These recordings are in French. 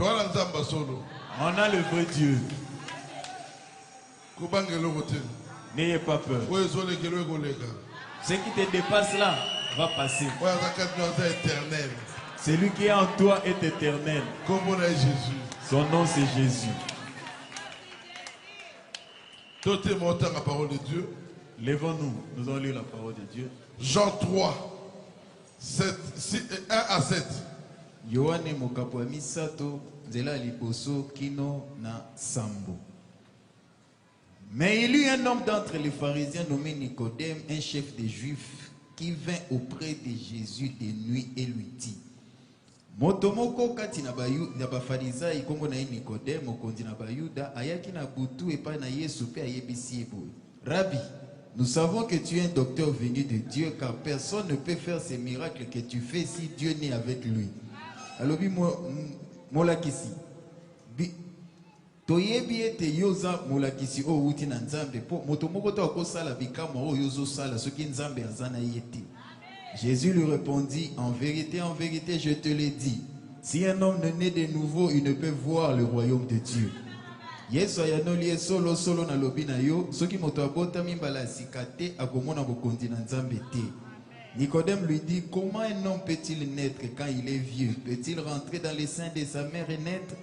On a le vrai Dieu. N'ayez pas peur. Ce qui te dépasse là va passer. Celui qui est en toi est éternel. Son nom c'est Jésus. Lèvons-nous, nous allons lire la parole de Dieu. Jean 3, 1 à 7. Yohane mokapo ya misato nzela liboso kino na sambo. Mais il y eut un homme d'entre les pharisiens nommé Nicodème, un chef des Juifs, qui vint auprès de Jésus de nuit et lui dit: Motomoko kati na bafarisai kombo na Nicodème mokonzi na bayuda ayaki na butu epai na Yesu pe ayebisi ye boye: Rabbi, nous savons que tu es un docteur venu de Dieu, car personne ne peut faire ces miracles que tu fais si Dieu n'est avec lui. Alobi molakisi toyebi ete yoza molakisi o uti na nzambe po moto moko to akosala bikamwa o yozo sala soki nzambe azana yete. Jésus lui répondit: en vérité, je te le dis, si un homme ne naît de nouveau, il ne peut voir le royaume de Dieu. Yesu ayanoli solo solo na lobi na yo soki moto abotami mbala sikate akomona bokonzi na nzambe te. Nicodème lui dit: comment un homme peut-il naître quand il est vieux? Peut-il rentrer dans les seins de sa mère et naître?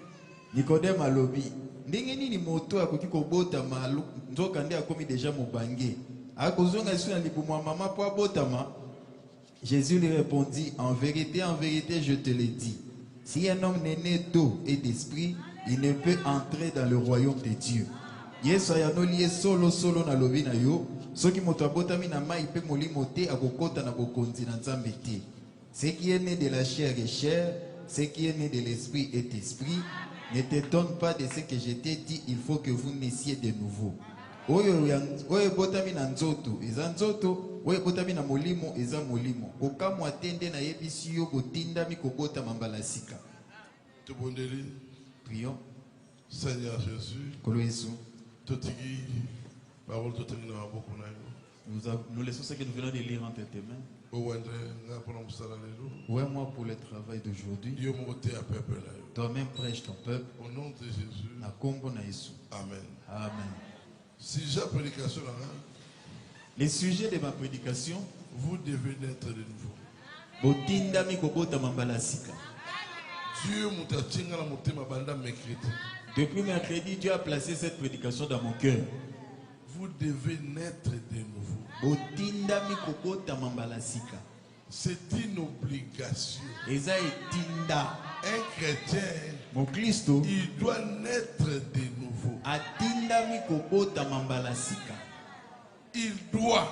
Nicodème alobi: ndenge nini moto akoki kobotama nzoka nde akomi déjà mobange akozonga su na libumu ya mama po abotama? Jésus lui répondit: en vérité, je te le dis, si un homme n'est né d'eau et d'esprit, il ne peut entrer dans le royaume de Dieu. Yesu ayanoli solo solo na lobi na yo soki moto abotami na mai pe molimo te akokota na bokonzi na nzambe te. Ce qui est né de la chair est chair, ce qui est né de l'esprit est esprit. Ne t'étonne pas de ce que je t'ai dit, il faut que vous naissiez de nouveau. Oyo botami na nzoto eza nzoto, oyo botami na molimo eza molimo. Okamu atende na yebisi yo botindami kobota mbala sika. Prions. Seigneur Jésus, nous laissons ce que nous venons de lire entre tes mains. Ouais, moi pour le travail d'aujourd'hui. Toi-même prêche ton peuple. Au nom de Jésus. Amen. Amen. Si j'ai prédication là, les sujets de ma prédication, vous devez naître de nouveau. Depuis mercredi, Dieu a placé cette prédication dans mon cœur. Vous devez naître de nouveau. C'est une obligation. Un chrétien, il doit naître de nouveau. Il doit.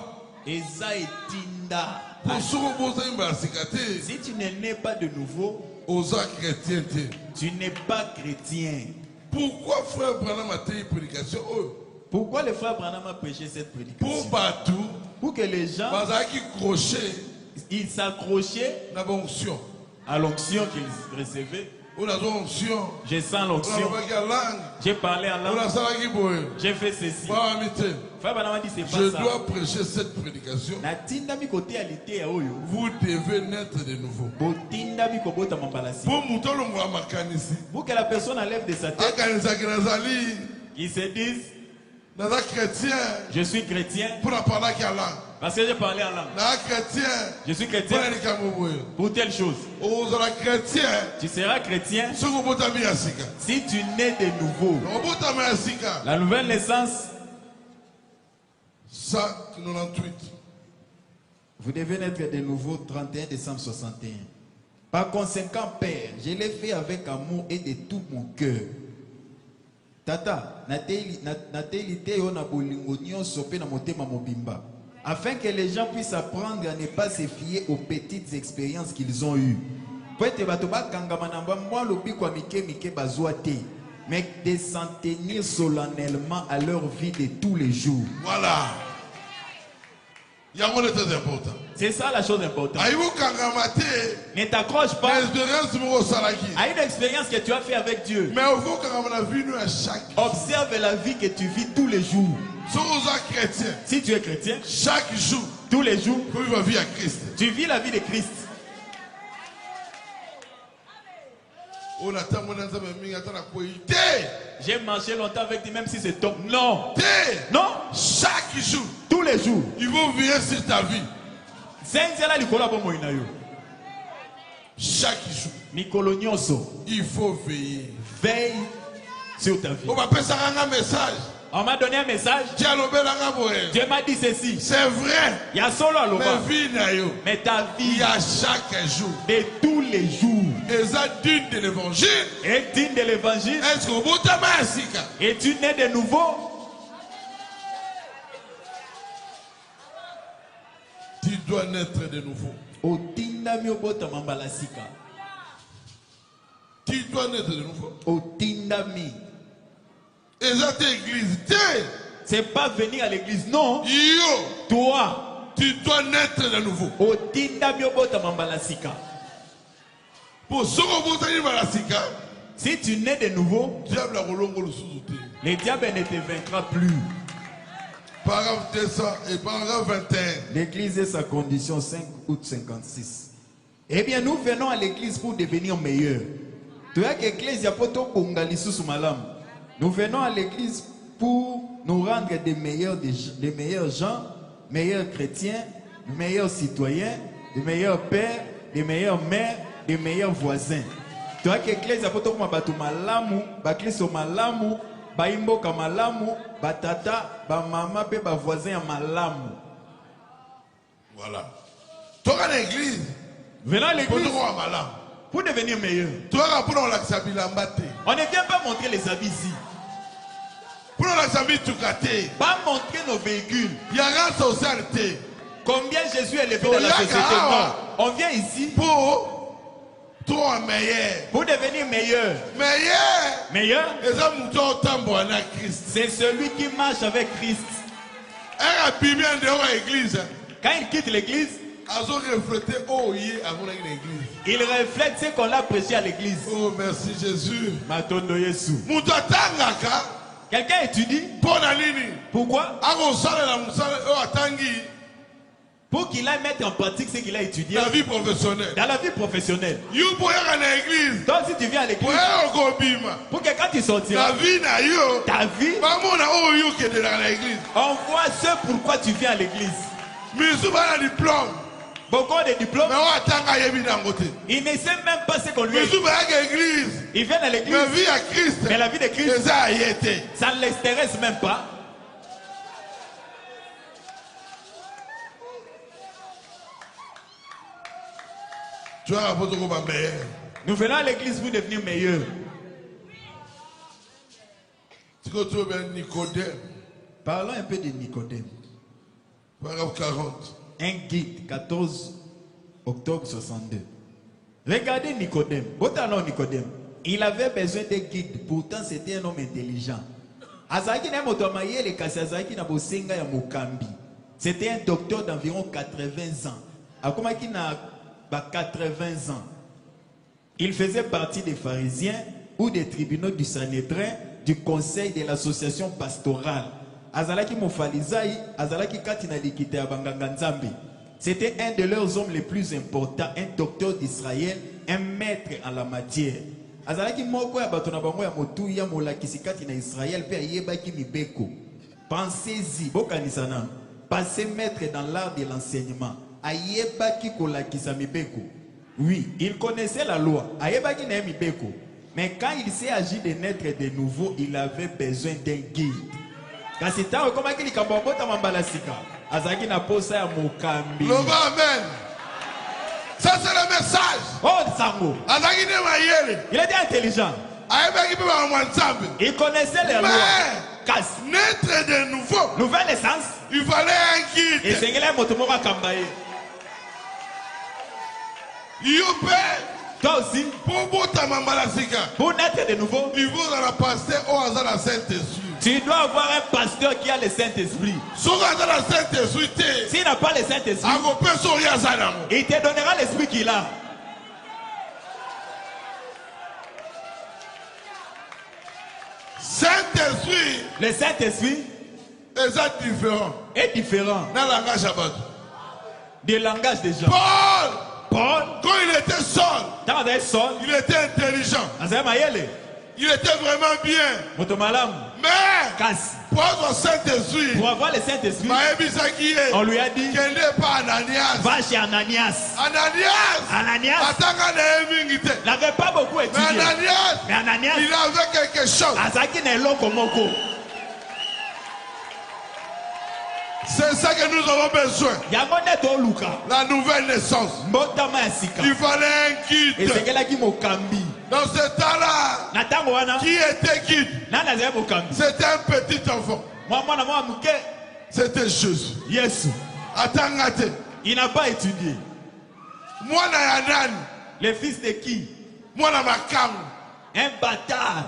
Si tu ne nais pas de nouveau, tu n'es pas chrétien. Pourquoi frère Branham a tenu prédication? Pourquoi le frère Branham a prêché cette prédication? Pour partout. Pour que les gens ils s'accrochaient à l'onction qu'ils recevaient. J'ai sens l'onction. J'ai parlé en langue. J'ai fait ceci. Frère Branham a dit c'est pas ça. Je dois prêcher cette prédication. Vous devez naître de nouveau. Pour que la personne enlève de sa tête, ils se disent: je suis chrétien parce que j'ai parlé en langue. Je suis chrétien pour telle chose. Tu seras chrétien si tu nais de nouveau. La nouvelle naissance. Vous devez naître de nouveau 31 décembre 61. Par conséquent, Père, je l'ai fait avec amour et de tout mon cœur. Tata, afin que les gens puissent apprendre à ne pas se fier aux petites expériences qu'ils ont eues. Mais de s'en tenir solennellement à leur vie de tous les jours. Voilà. C'est ça la chose importante. Ne t'accroche pas à une expérience que tu as fait avec Dieu. Mais observe la vie que tu vis tous les jours. Si tu es chrétien, chaque jour, tous les jours, tu vis la vie de Christ. J'ai marché longtemps avec lui, même si c'est top. Non. Non. Chaque jour. Tous les jours. Ils vont veiller sur ta vie. Chaque jour. Il faut veiller. Veille sur ta vie. On va passer un message. On m'a donné un message. Dieu m'a dit ceci. C'est vrai. Il y a solo mais ta vie. Il y a chaque jour. De tous les jours. Et ça digne de l'évangile. Et digne de l'évangile. Est-ce que vous et tu nais de nouveau? Tu dois naître de nouveau. Tu dois naître de nouveau. Et cette église, c'est pas venir à l'église, non. Yo, toi, tu dois naître de nouveau. Pour ce que vous avez malasika, si tu nais de nouveau, le diable ne te vaincra plus. Paragraphe 200 et paragraphe 21. L'église et sa condition, 5 août 56. Eh bien, nous venons à l'église pour devenir meilleurs. Tu as l'église, il y a pas de malam. Nous venons à l'église pour nous rendre des meilleurs gens, meilleurs chrétiens, des meilleurs citoyens, des meilleurs pères, des meilleures mères, des meilleurs voisins. Tu as l'église, il y a pas de malamu, bakliso malamu, baimboka malamu, batata, bamama, pe ba voisin à malamu. Voilà. Tu as l'église. Venons à l'église pour devenir meilleur. On ne vient pas montrer les habits ici. Pas montrer nos véhicules. Combien Jésus est élevé dans la société? Non. On vient ici pour devenir meilleur. Meilleur. C'est celui qui marche avec Christ. Quand il quitte l'église, il reflète ce qu'on a prêché à l'église. Oh, merci Jésus. Quelqu'un étudie. Pourquoi? Pour qu'il aille mettre en pratique ce qu'il a étudié. La vie professionnelle. Dans la vie professionnelle. Donc si tu viens à l'église, pour que quand tu sortiras, ta vie, on voit ce pourquoi tu viens à l'église. Beaucoup de diplômes. Il ne sait même pas ce qu'on lui a dit. Il vient à l'église. Mais la vie de Christ, ça ne l'intéresse même pas. Nous venons à l'église pour devenir meilleurs. Parlons un peu de Nicodème. Paragraphe 40. Un guide, 14 octobre 62. Regardez Nicodème. Nicodème. Il avait besoin d'un guide, pourtant c'était un homme intelligent. C'était un docteur d'environ 80 ans. 80 ans. Il faisait partie des pharisiens ou des tribunaux du Sanhédrin, du conseil de l'association pastorale. Azalaki Mofalizai, Azalaki Katina Likite Abanganga Nzambe. C'était un de leurs hommes les plus importants, un docteur d'Israël, un maître en la matière. Azalaki Moko ya batona bango ya motu ya molakisi Katina Israël pe ayebaki mibeko. Pensez-y, bokanisana. Passez maître dans l'art de l'enseignement. Ayebaki kolakisa mibeko. Oui, il connaissait la loi. Ayebaki na mibeko. Mais quand il s'est agi de naître de nouveau, il avait besoin d'un guide. Quand c'est tard, comment il kambobota mambalasika. Azaki na posa ya mokambi. Amen. Ça c'est le message. Oh, Sango. Azaki ne mayele. Il était intelligent. Il connaissait les lois. Naître de nouveau. Nouvelle essence. Il fallait un guide. Et c'est que motomoka kambaye. Toi aussi. Pour naître de nouveau. Il faut la passer au hasard la Saint-Esprit. Tu dois avoir un pasteur qui a le Saint-Esprit. S'il n'a pas le Saint-Esprit, il te donnera l'esprit qu'il a. Saint-Esprit. Le Saint-Esprit est différent. Dans le langage des langages des gens. Paul Quand il était seul, il était intelligent. Il était vraiment bien. Mais pour avoir Saint-Esprit, On lui a dit, qu'elle n'est pas Ananias. va chez Ananias. Ananias N'avait pas beaucoup mais étudié. Mais Ananias, il avait quelque chose. Azaki n'est l'eau moko. C'est ça que nous avons besoin. Yamone to luka. La nouvelle naissance. Mbotama yasika. Il fallait un Et c'est guide. qu'elle qui mokambi. Dans ce temps-là, Natango wana. qui était guide? Nana zé mokambi. C'était un petit enfant. Moi muke. C'était Jésus. Yesu. Attends, Il n'a pas étudié. moi na Yanan, Le fils de qui? moi na Makam, Un bâtard.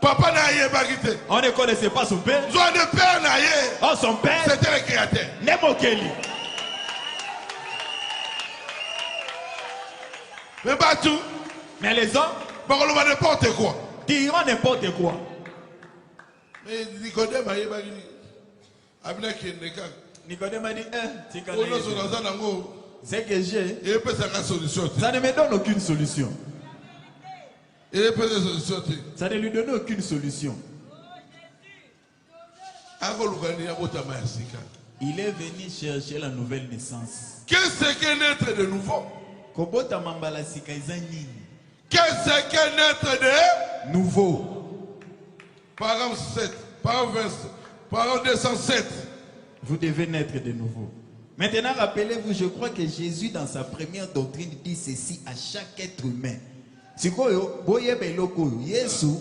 papa na Yebagite. On ne connaissait pas son père. Soit de père na Ye, Oh, son père. c'était le créateur. Nemokeli. Mais pas tout, Mais les hommes on va n'importe quoi. diront n'importe quoi. Mais Nicodème a Yebagite. Abna Kendeka. Nicodème a dit, c'est que j'ai. Il peut sa solution. Ça ne me donne aucune solution. Il peut sa solution. Ça ne lui donne aucune solution. Il est venu chercher la nouvelle naissance. Qu'est-ce qu'est naître de nouveau? Kobota mambala sika izani. Qu'est-ce qu'est naître de Nouveau. Parent 7, parent 20, parent 207. Vous devez naître de nouveau. Maintenant, rappelez-vous, je crois que Jésus, dans sa première doctrine, dit ceci à chaque être humain. Sikoyo, boyebe elokoyo. Yesu,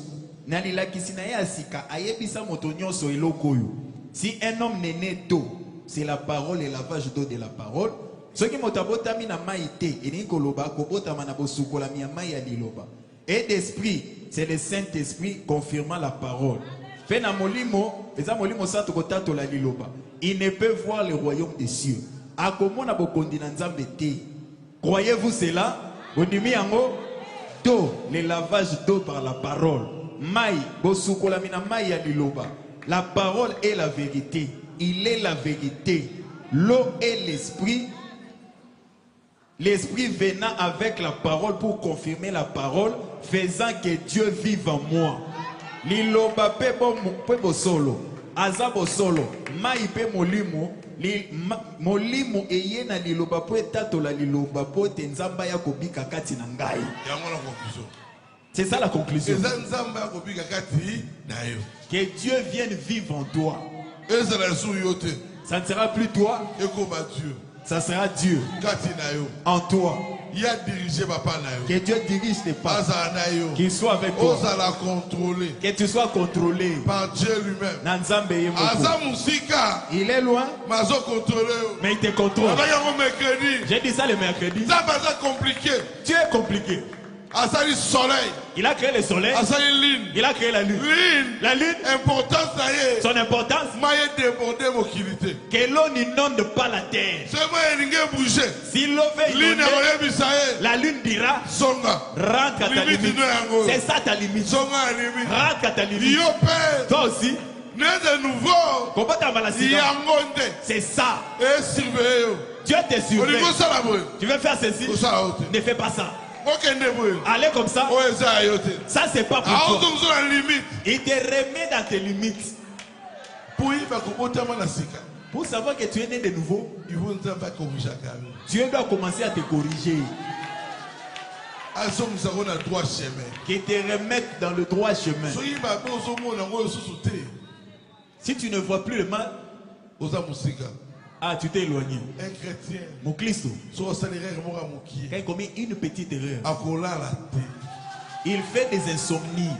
nalilakisi na ye asika, ayebisa moto nyonso elokoyo. Si un homme n'est né d'eau, c'est la parole et le lavage d'eau de la parole. Ce qui motabotami na maïté, et ni koloba, kobotama na bosukola mi amaya liloba. Et d'esprit, c'est le Saint-Esprit confirmant la parole. Fait na molimo, eza molimo santo kotato la liloba. Il ne peut voir le royaume des cieux. Akomona bokondi na nzambe te. Croyez-vous cela? Bondimi yango d'eau, le lavage d'eau par la parole. Maï, bosukola mina maï ya liloba. La parole est la vérité. Il est la vérité. L'eau est l'esprit. L'esprit venant avec la parole pour confirmer la parole, faisant que Dieu vive en moi. Liloba pe bo solo. Azabo solo. Mai pe molimo. Molimo eye na liloba po etato la liloba po tenzamba ya kobika kati na ngai. C'est ça la conclusion. Que Dieu vienne vivre en toi. Ça ne sera plus toi. Ça sera Dieu en toi. Que Dieu dirige tes pas. Qu'il soit avec toi. Que tu sois contrôlé par Dieu lui-même. Il est loin, mais il te contrôle. J'ai dit ça le mercredi. Dieu est compliqué. Il a créé le soleil. Il a créé la lune. La lune, son importance, que l'eau n'inonde pas la terre. Si l'eau veut inonder, la lune dira, rentre à ta limite. C'est ça ta limite. Rentre à ta limite. Toi aussi, c'est ça. Dieu te surveille. Tu veux faire ceci? Ne fais pas ça. Allez comme ça. Ça c'est pas pour toi. Il te remet dans tes limites. Pour savoir que tu es né de nouveau, Dieu doit commencer à te corriger. Qu'il te remette dans le droit chemin. Si tu ne vois plus le mal, ah, tu t'es éloigné. Un chrétien, mon Christ, quand il commet une petite erreur, il fait des insomnies.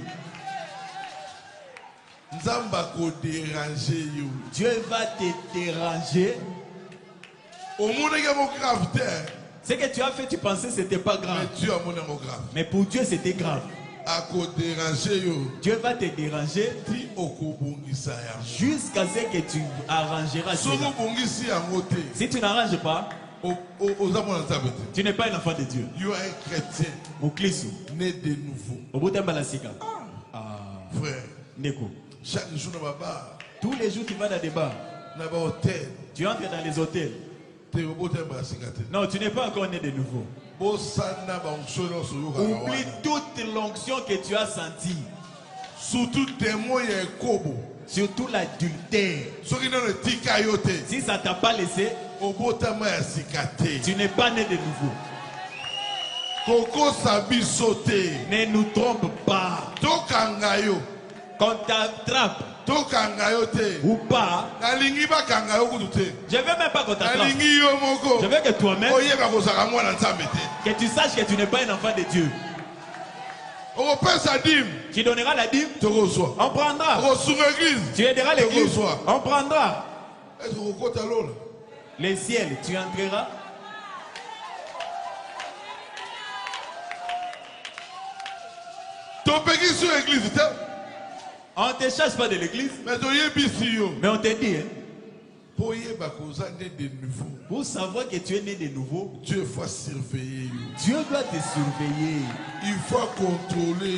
Dieu va te déranger. Ce que tu as fait, tu pensais que ce n'était pas grave. Mais pour Dieu, c'était grave. Dieu va te déranger jusqu'à ce que tu arrangeras cela. Si tu n'arranges pas, tu n'es pas un enfant de Dieu. Mon Christ, né de nouveau. Frère, chaque jour dans ma bar, tous les jours tu vas dans des bars, tu entres dans les hôtels. Non, tu n'es pas encore né de nouveau. Oublie toute l'onction que tu as sentie. Surtout l'adultère. Si ça t'a pas laissé, tu n'es pas né de nouveau. Ne nous trompe pas. Quand t'attrape ou pas, je veux même pas qu'on t'attrape. Je veux que toi-même, que tu saches que tu n'es pas un enfant de Dieu. Tu donneras la dîme, on prendra. Tu aideras l'église, on prendra. Les ciels, tu entreras. On ne te chasse pas de l'église, mais on te dit, hein, pour savoir que tu es né de nouveau, Dieu doit surveiller. Dieu doit te surveiller. Il faut contrôler.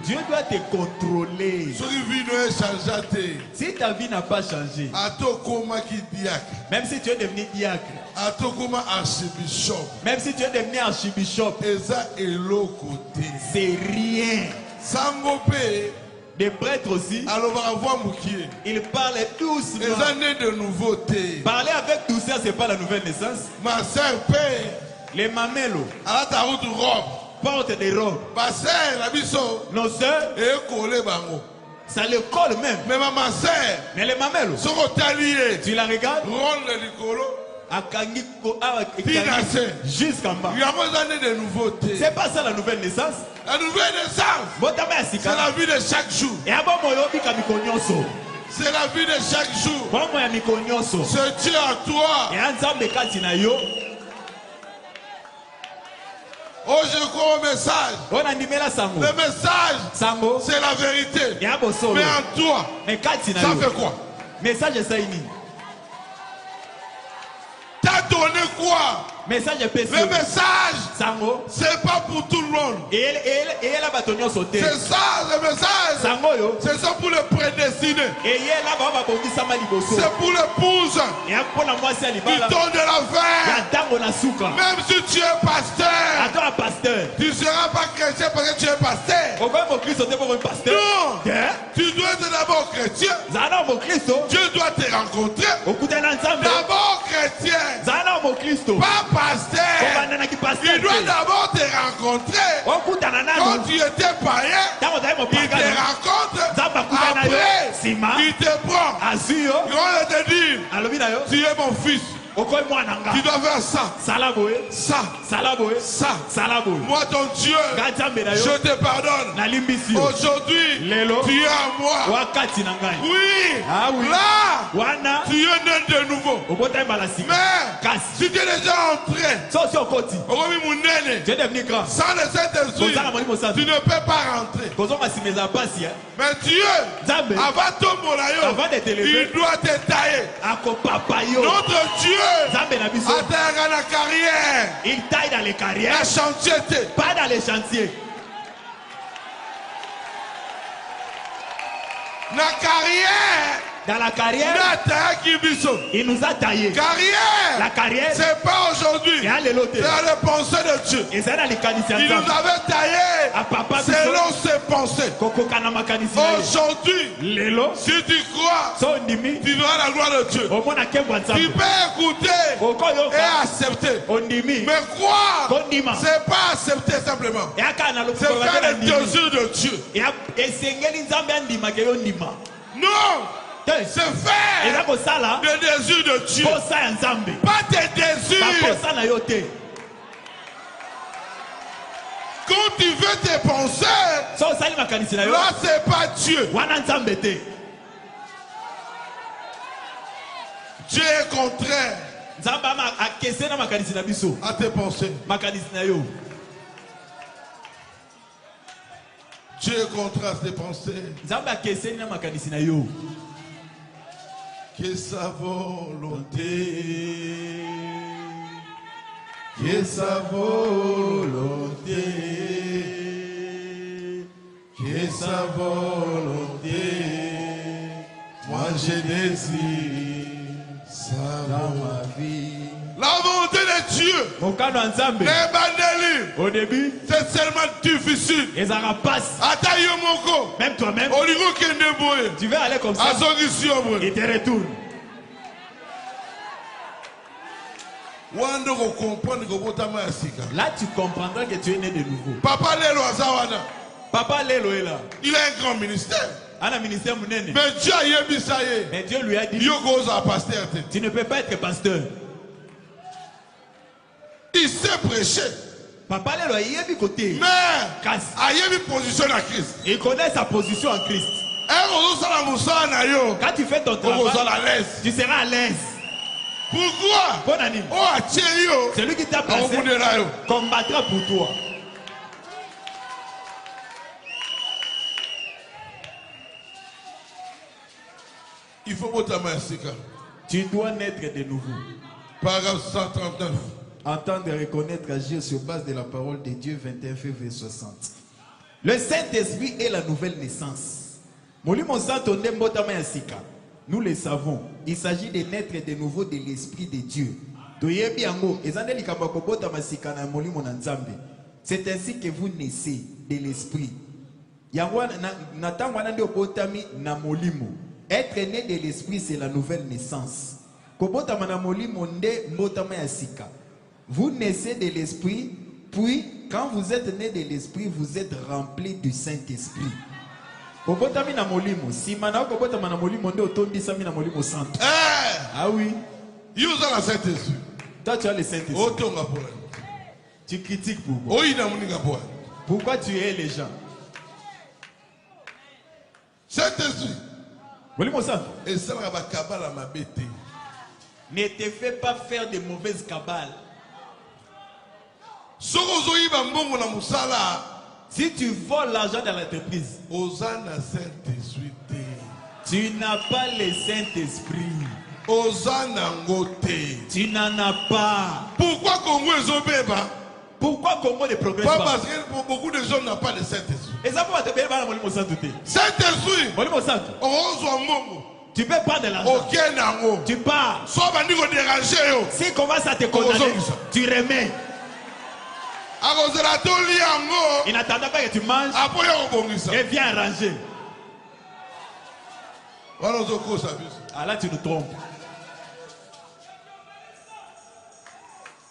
Dieu doit te contrôler. Si ta vie n'a pas changé, même si tu es devenu diacre, même si tu es devenu archibishop, c'est rien. Des prêtres aussi, ils parlent doucement. Parler avec douceur, c'est pas la nouvelle naissance. Ma sœur père, les mamellos portent des robes. Nos sœurs, ça le colle même. Mais les mamellos, tu la regardes, jusqu'en bas. C'est pas ça la nouvelle naissance. La nouvelle naissance, c'est la vie de chaque jour. C'est la vie de chaque jour. C'est Dieu en toi. Oh, je crois au message. Le message, c'est la vérité. Mais en toi, ça fait quoi? T'as donné quoi? Le message, c'est pas pour tout le monde. C'est ça le message. C'est ça pour le prédestiné. C'est pour l'épouse. Il donne de la verre. Même si tu es pasteur, tu ne seras pas chrétien parce que tu es pasteur. Non. Tu dois être d'abord chrétien. Dieu doit te rencontrer. D'abord chrétien. Pas pasteur. Il doit d'abord te rencontrer. Quand tu étais païen, il te rencontre. Après, il te prend. Il te dit, tu es mon fils. Tu dois faire ça. Ça. Moi ton Dieu, je te pardonne. Aujourd'hui, tu es à moi. Oui. Là, tu es né de nouveau. Mais si tu es déjà entré, sans le Saint-Esprit, tu ne peux pas rentrer. Mais Dieu, avant ton moraillon, il doit te tailler. Notre Dieu atteint la carrière. Il taille dans les carrières. La chantier. Pas dans les chantiers. La carrière. Dans la carrière, il nous a taillé. La carrière, c'est pas aujourd'hui. C'est la pensée de Dieu. Il nous avait taillé selon ses pensées. Aujourd'hui, si tu crois, tu verras la gloire de Dieu. Tu peux écouter et accepter. Mais croire, c'est pas accepter simplement. C'est faire le désir de Dieu. Non! C'est faire le désir de Dieu. Pas tes désirs. Quand tu veux tes pensées, là c'est pas Dieu. Dieu est contraire à tes pensées. Dieu est contraire à tes pensées. Que sa volonté, que sa volonté, que sa volonté, moi je désire ça dans ma vie. La volonté de Dieu. Au début, c'est tellement difficile. Même toi-même, tu veux aller comme ça. Il te retourne. Là, tu comprendras que tu es né de nouveau. Papa Lelo Azawana. Papa Lelo est là. Il a un grand ministère. Mais Dieu lui a dit, tu ne peux pas être pasteur. Il sait prêcher. Papa Lelo a eu côté. Mais il a position à Christ. Il connaît sa position en Christ. Quand tu fais ton travail, tu seras à l'aise. Pourquoi? Celui qui t'a placé combattra pour toi. Il faut que tu dois naître de nouveau. Paragraphe 139. Entendre et reconnaître agir sur base de la parole de Dieu, 21 février 60. Le Saint-Esprit est la nouvelle naissance. Nous le savons. Il s'agit de naître de nouveau de l'Esprit de Dieu. C'est ainsi que vous naissez de l'Esprit. Être né de l'Esprit, c'est la nouvelle naissance. Vous naissez de l'Esprit, puis quand vous êtes né de l'Esprit, vous êtes rempli du Saint-Esprit. Ah oui. Toi tu as le Saint-Esprit. Tu critiques pourquoi? Pourquoi tu hais les gens? Saint-Esprit. Ne te fais pas faire de mauvaises cabales. Si tu voles l'argent de l'entreprise, tu n'as pas le Saint-Esprit. Tu n'en as pas. Pourquoi Congo est obéi? Pourquoi Congo ne progresse pas? Pas Parce que beaucoup de gens n'ont pas le Saint-Esprit. Saint-Esprit. Tu peux pas de l'argent. Tu pars. Si commence à te condamner, tu remets. Il n'attendait pas que tu manges et viens arranger. Ah là tu nous trompes.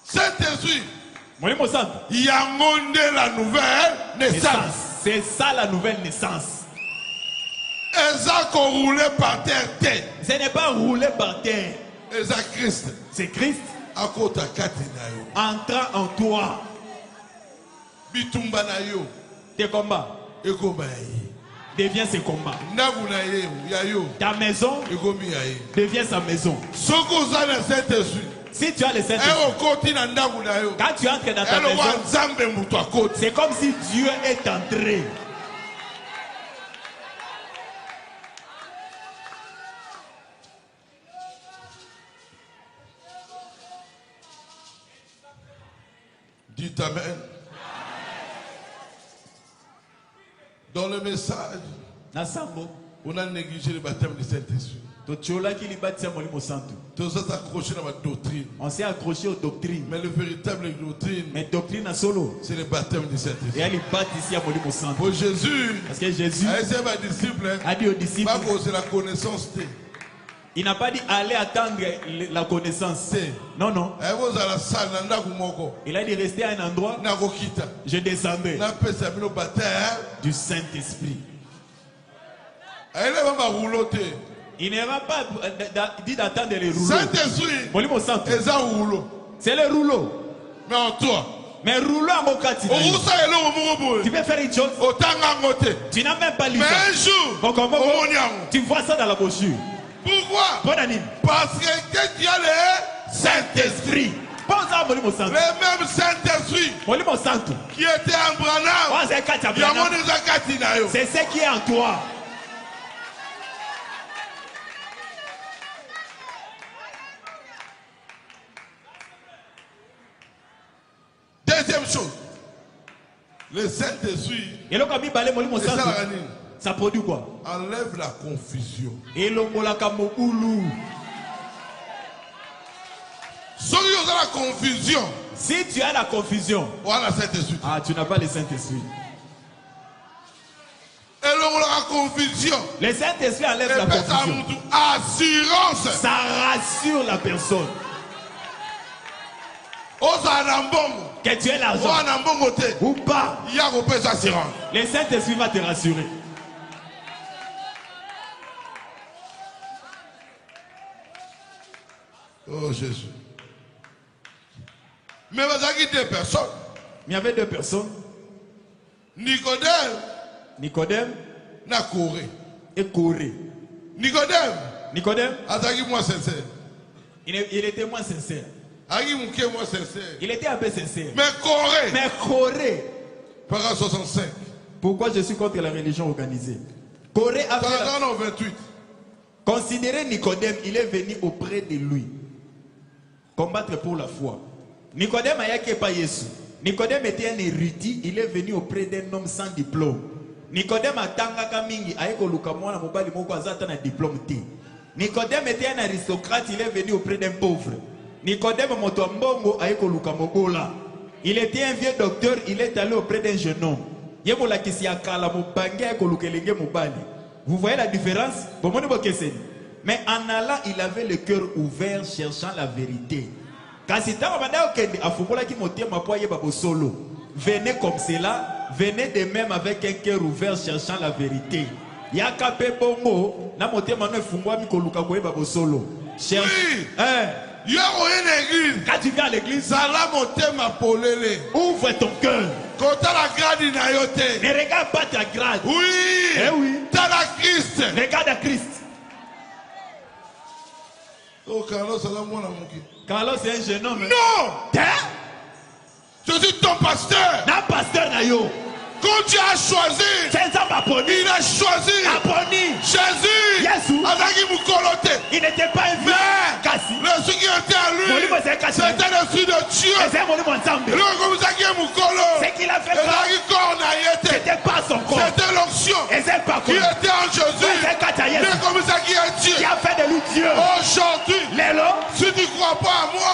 Saint-Esprit. Il y a la nouvelle naissance. C'est ça la nouvelle naissance. Ce n'est pas rouler par terre. C'est Christ entrant en toi. Tes combats devient ses combats. Ta maison devient sa maison. Si tu as le Saint-Esprit, quand tu entres dans ta maison, c'est comme si Dieu est entré. Dites Amen. Dans le message, on a négligé le baptême du Saint-Esprit. On s'est accroché aux doctrines. Mais le véritable doctrine, c'est le baptême du Saint-Esprit. Pour Jésus, parce que Jésus a dit aux disciples, c'est la connaissance. Il n'a pas dit allez attendre la connaissance. Non, non. Il a dit rester à un endroit. Je descendrai du Saint-Esprit. Il n'ira pas dit d'attendre les rouleaux. C'est le rouleau. Mais en toi. Mais rouleau à Mokati. Tu peux faire une chose. Tu n'as même pas lu. Mais un jour, tu vois ça dans la brochure. Pourquoi? Parce que tu as le Saint-Esprit. Le même Saint-Esprit qui était en Branham. C'est ce qui est en toi. Deuxième chose, le Saint-Esprit, ça produit quoi? Enlève la confusion. Si tu as la confusion, tu n'as pas le Saint-Esprit. Le Saint-Esprit enlève la confusion. Assurance. Ça rassure la personne. Que tu aies l'argent ou pas, le Saint-Esprit va te rassurer. Oh Jésus. Mais il y avait deux personnes. Nicodème na Corée. et Corée. Nicodème, il était moins sincère. Il était un peu sincère. Mais Corée. Paragraphe 65. Pourquoi je suis contre la religion organisée? Corée a fait Paragraphe 28. Considérez Nicodème, il est venu auprès de lui. Combattre pour la foi. Nicodème a pas Jésus. Nicodème était un érudit, il est venu auprès d'un homme sans diplôme. Nicodème a tangaka mingi aeko lukamwana mobali moko azata na diplôme té. Nicodème était un aristocrate, il est venu auprès d'un pauvre. Nicodème moto mbongo aeko lukamogola. Il était un vieux docteur, il est allé auprès d'un jeune homme. Yemola kisi akala mobange aeko lukelenge mobali. Vous voyez la différence? Mais en allant, il avait le cœur ouvert, cherchant la vérité. Venez comme cela, venez de même avec un cœur ouvert, cherchant la vérité. Quand tu viens à l'église, ouvre ton cœur. Ne regarde pas ta grade. Oui. Eh oui. Christ. Regarde à Christ. Oh, Carlos c'est un jeune homme. Non. Je suis ton pasteur. Un pasteur nayo. Quand tu as choisi, il a choisi Jésus. Il n'était pas un vieux. Le qui était à lui, c'était l'esprit de Dieu. Ce qu'il a fait, c'était pas son corps. C'était l'onction qui était en Jésus. Qui a fait de lui Dieu. Aujourd'hui, si tu ne crois pas à moi,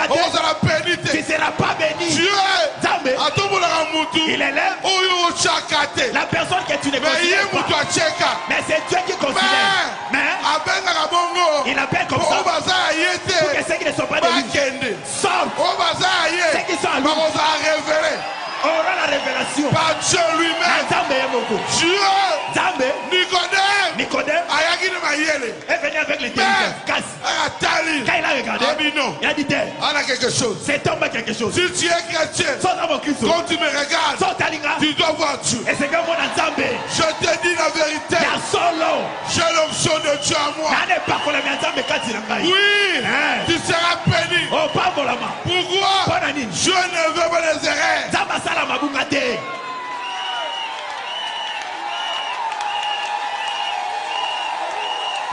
on sera béni. Tu ne seras pas béni. Dieu, il élève la personne que tu ne considères pas. Mais c'est Dieu qui considère. Mais il appelle comme ça pour que ceux qui ne sont pas de lui sortent. Ceux qui sont à lui aura la révélation par Dieu lui-même. Dieu, Nicodème est venu avec les témoins. Quand il a regardé, il a dit quelque chose. C'est homme quelque chose. Si tu es chrétien, quand tu me regardes, tu dois voir Dieu. Et c'est comme je te dis la vérité. J'ai l'onction de Dieu à moi. Oui, tu seras béni. Pourquoi? Je ne veux pas les erreurs.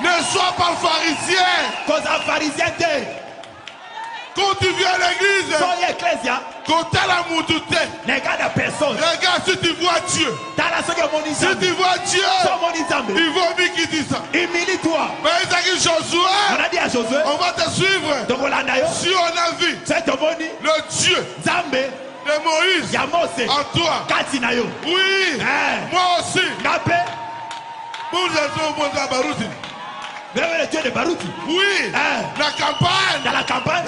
Ne sois pas pharisien. Quand tu viens à l'église, quand tu as la moutouté, regarde si tu vois Dieu. Si tu vois Dieu, il vaut mieux qu'il dise ça. Humilie-toi. Mais il a dit Josué, on va te suivre. Si on a vu le Dieu de Moïse en toi, oui, moi aussi. Le Dieu de Baruti. Oui. Dans la campagne.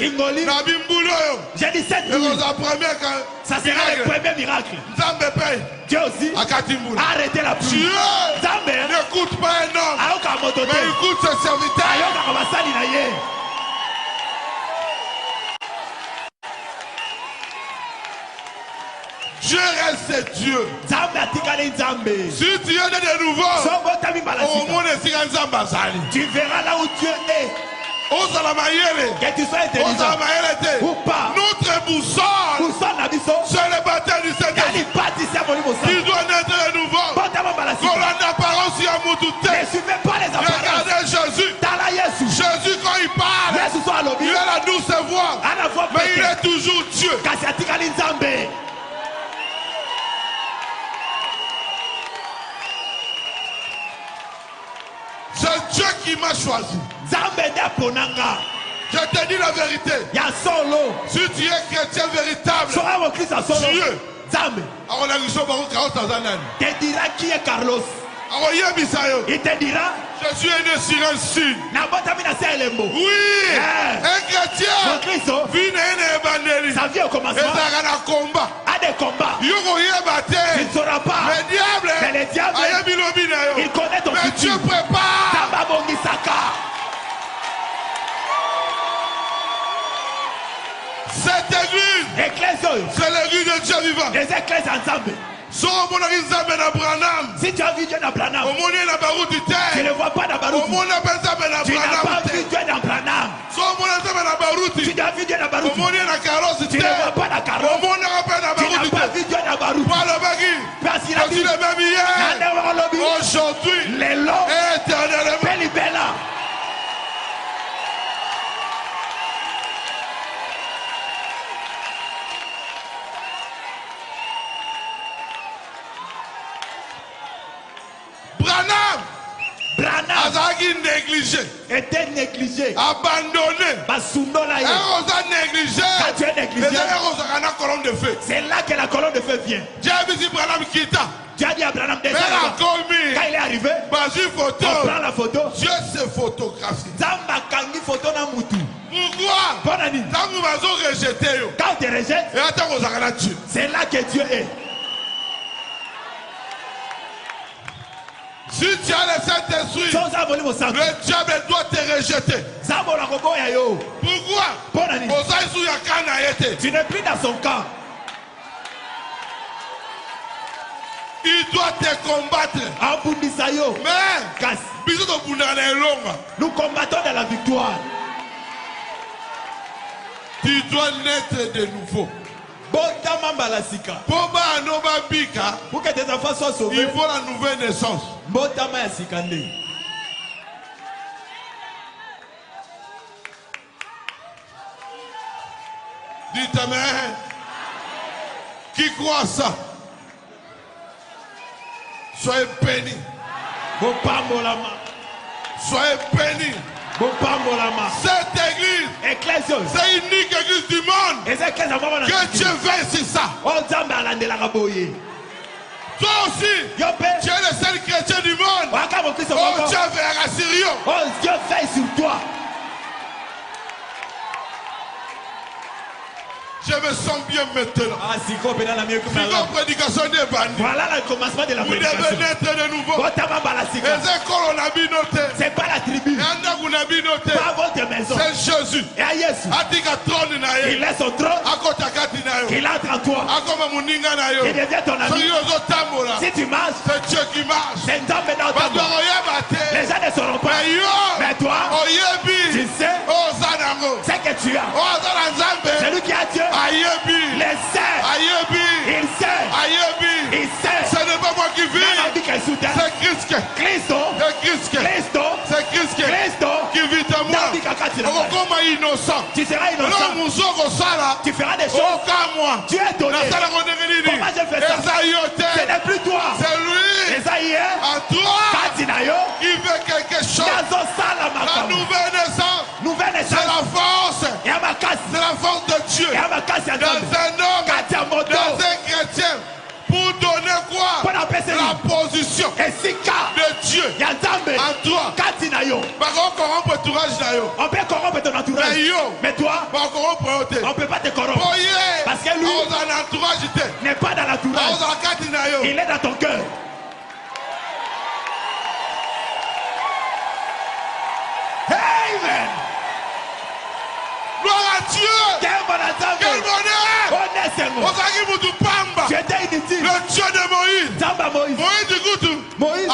Ingoli. J'ai dit cette nuit. Ça sera le premier miracle. Dieu aussi a arrêté la pluie. Dieu n'écoute pas un homme, mais écoute ses serviteurs. Dieu reste Dieu. Si tu es de nouveau, au monde tu verras là où Dieu est. Que tu sois intelligent ou pas. Notre boussole, c'est le baptême du Saint-Esprit. Tu dois naître de nouveau. Colonne d'apparence à Moutouté. Regardez Jésus. Jésus quand il parle, il a la douce voix. Mais il est toujours Dieu. C'est Dieu qui m'a choisi. Je te dis la vérité. Si tu es chrétien véritable, Dieu te dira qui est Carlos. Il te dira, je suis né sur un signe. Oui, un chrétien vit sa vie au commencement a des combats. Tu ne sauras pas. Mais le diable, il connaît ton futur. Dieu prépare. Cette église, c'est l'église de Dieu vivant. Les églises ensemble. Si tu as vu Dieu dans Branham, tu ne le vois pas dans Baruti. Tu n'as pas vu Dieu dans Branham. Tu as vu Dieu dans Baruti. Tu ne le vois pas dans Carlos. Tu n'as pas vu Dieu dans Baruti. Parce qu'il a dit, aujourd'hui, les lots, éternellement. Branham était négligé, abandonné. Quand tu es négligé, c'est là que la colonne de feu vient. Dieu a dit à Branham déjà, quand il est arrivé, on prend la photo. Dieu se photographie. Pourquoi? Quand on te rejette, c'est là que Dieu est. Si tu as le Saint-Esprit, le diable doit te rejeter. Pourquoi? Tu n'es plus dans son camp. Il doit te combattre. Mais nous combattons dans la victoire. Tu dois naître de nouveau. Pour que tes enfants soient sauvés, il faut la nouvelle naissance. Dites amen. Qui croit ça? Soyez bénis. Soyez bénis. Cette église, c'est l'unique église du monde. Que Dieu veille sur ça. Toi aussi, tu es le seul chrétien du monde. Oh, Dieu veillera sur eux. Dieu veille sur toi. Je me sens bien maintenant. Prédication des bandits. Voilà le commencement de la prédication. Vous devez naître de nouveau. C'est pas la tribu. Pas votre maison. C'est Jésus. Et à Jésus. Il laisse son trône. Il entre en toi. Il devient ton ami. Si tu marches, c'est Dieu qui marche. C'est un homme dans ta main. Les gens ne sauront pas. Mais toi, tu sais ce que tu as. Celui qui a Dieu, il sait. Il sait. Il sait. Ce n'est pas moi qui vis. C'est Christ. C'est Christ qui vit en moi. Comme innocent. Tu seras innocent. Tu feras des choses. Tu es donné. Pourquoi je fais ça? Ce n'est plus toi. C'est lui. À toi. Il veut quelque chose. La nouvelle naissance. C'est la force. C'est la force de Dieu. Dans un homme. Dans un chrétien. Pour donner quoi? La position de Dieu en toi. On peut corrompre ton entourage. Mais toi, on ne peut pas te corrompre. Parce que lui n'est pas dans l'entourage. Il est dans ton cœur. Amen. Gloire à Dieu. Quel bonheur. Tu étais inutile. Le Dieu de Moïse. Moïse.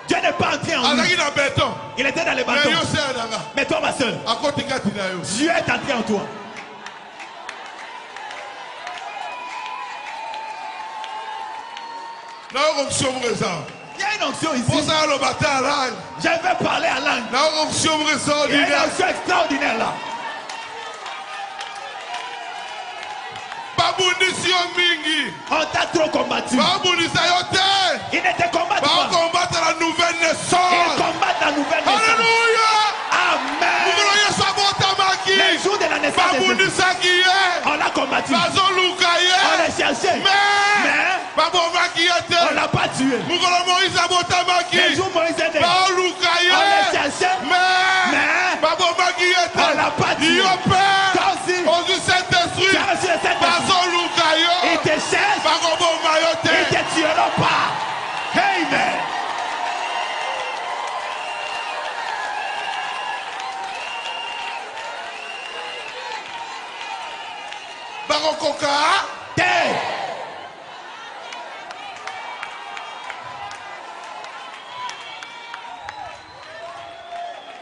Dieu n'est pas entré en lui. Il était dans les bâtons. Mais toi, ma soeur, Dieu est entré en toi. Il y a une onction ici. Je vais parler en langue. Il y a une onction extraordinaire là. On t'a trop combattu. Il ne te combat pas. la nouvelle naissance. Il combat la nouvelle naissance. Alléluia. Amen. On l'a combattu. On l'a cherché. Mais on l'a pas tué. Le jour Moïse est né, on l'a cherché. Mais on l'a pas tué. Toi aussi, tu as reçu le Saint-Esprit. Il te cherche. Ils ne te tueront pas. Amen.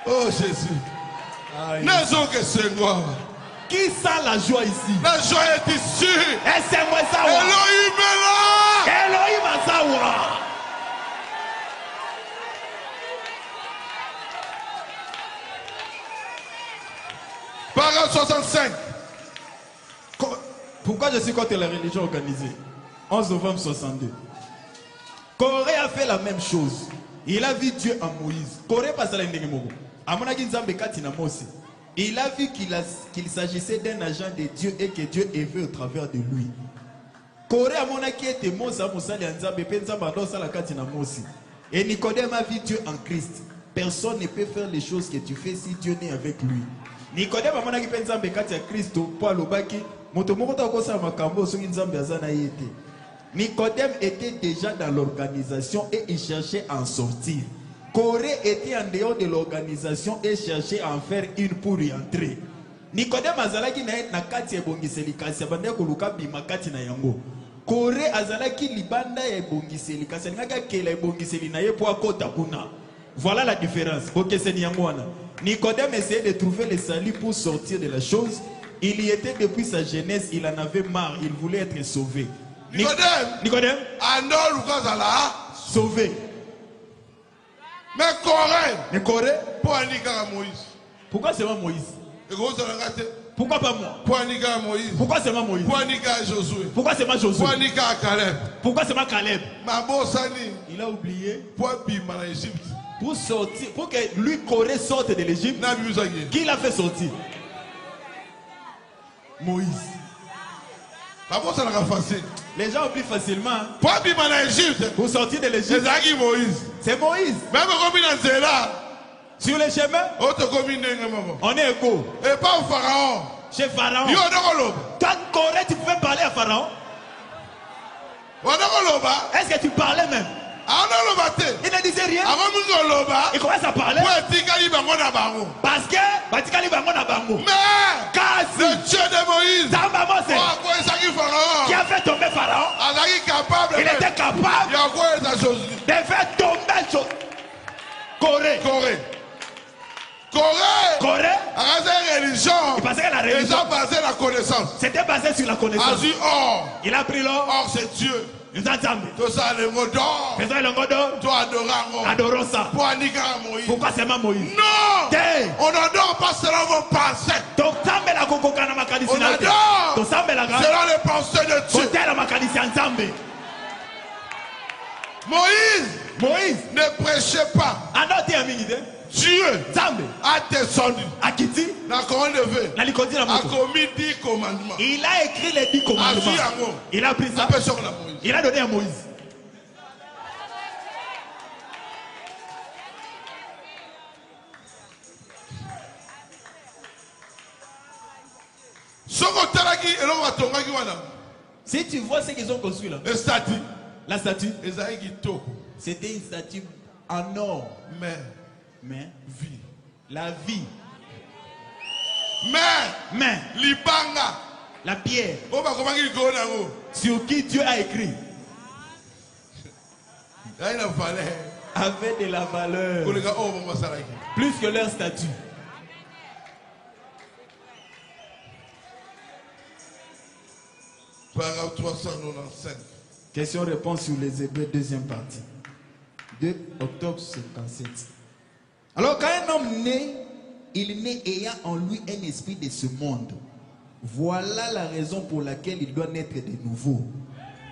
Oh Jésus. N'aison que c'est moi. Qui sent la joie ici? La joie est ici. Et c'est moi ça. Elohim est là. Elohim Azawa. Paragraphe 65. Pourquoi je suis contre la religion organisée? 11 novembre 62. Corée a fait la même chose. Il a vu Dieu en Moïse. Corée passe à l'endemol. Il a vu qu'il s'agissait d'un agent de Dieu et que Dieu est vu au travers de lui. Corée a monaki était Mosa Moussali Anzambe Penza Bandosa la Katina Mosi. Et Nicodème a vu Dieu en Christ. Personne ne peut faire les choses que tu fais si Dieu n'est avec lui. Nicodème a monaki Penza Mbekati à Christo pour Alobaki. Nicodème était déjà dans l'organisation et il cherchait à en sortir. Corée était en dehors de l'organisation et cherchait à en faire une pour y entrer. Nicodème azalaki na kati ebongiseli kasi abanda koluka bima kati na yango. Corée azalaki libanda ebongiseli kasi ngaka kela ebongiseli na ye po akota kuna. Voilà la différence. Nicodème essayait de trouver le salut pour sortir de la chose. Il y était depuis sa jeunesse, il en avait marre, il voulait être sauvé. Nicodème sauvé. Mais Corée, pourquoi seulement Moïse? Pourquoi pas moi? Pourquoi seulement Moïse? Pourquoi seulement Josué? Pourquoi seulement Caleb? Il a oublié. Pour sortir, pour que lui Corée sorte de l'Égypte, qui l'a fait sortir? Moïse. Les gens oublient facilement. Pour sortir de l'Égypte, c'est Moïse. Sur le chemin, on est écho. Et pas au Pharaon. Chez Pharaon. Quand Corée, tu pouvais parler à Pharaon? Est-ce que tu parlais même? Il ne disait rien. Il commence à parler. Parce que le Dieu de Moïse qui a fait tomber Pharaon, il était capable de faire tomber Corée. Parce que la religion c'était basé sur la connaissance. Il a pris l'or. Or c'est Dieu. Nous ensemble. Faisons le mot d'or. Adorons ça. Pourquoi c'est ma Moïse? Non. On n'adore pas selon vos pensées. On adore selon les pensées de Dieu. Moïse ne prêchait pas. Dieu a descendu. A commis 10 commandements. Il a écrit les 10 commandements. Il a pris ça. Il a donné à Moïse. Si tu vois ce qu'ils ont construit là, la statue, c'était une statue en or. Mais vie. La vie. Mais libanga. La pierre. Sur qui Dieu a écrit. Avait de la valeur. Plus que leur statut. Paragraphe 395. Question-réponse sur les Hébreux, deuxième partie. 2 octobre 57. Alors quand un homme naît, il naît ayant en lui un esprit de ce monde. Voilà la raison pour laquelle il doit naître de nouveau.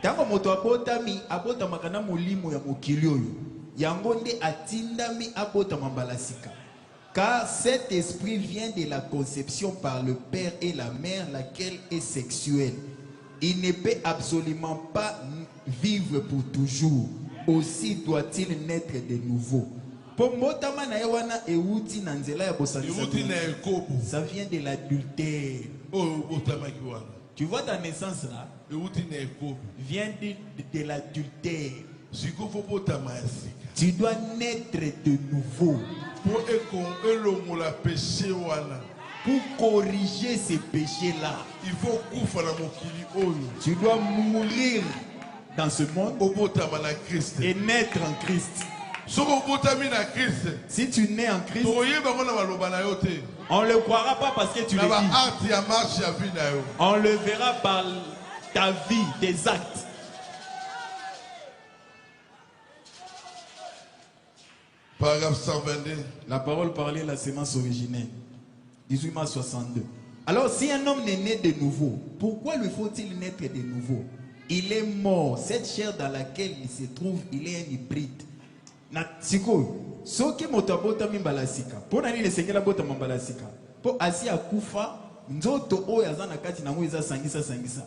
Tango moto abotami abota makana molimo ya mokili oyo. Yango nde atindami abota mambalasika. Car cet esprit vient de la conception par le père et la mère, laquelle est sexuelle. Il ne peut absolument pas vivre pour toujours. Aussi doit-il naître de nouveau. Ça vient de l'adultère. Tu vois ta naissance là vient de l'adultère. Tu dois naître de nouveau pour corriger ces péchés là. Tu dois mourir dans ce monde et naître en Christ. Si tu nais en Christ, on ne le croira pas parce que tu le dis. On le verra par ta vie, tes actes. Paragraphe 122. La parole parlait la sémence originelle. 18 mars 62. Alors si un homme est né de nouveau, pourquoi lui faut-il naître de nouveau? Il est mort. Cette chair dans laquelle il se trouve, il est un hybride. Na siko soki motabota mimbalasika pona nini sekela bota mambalasika po asi akufa nzoto oyo azana kati nango eza sangisa.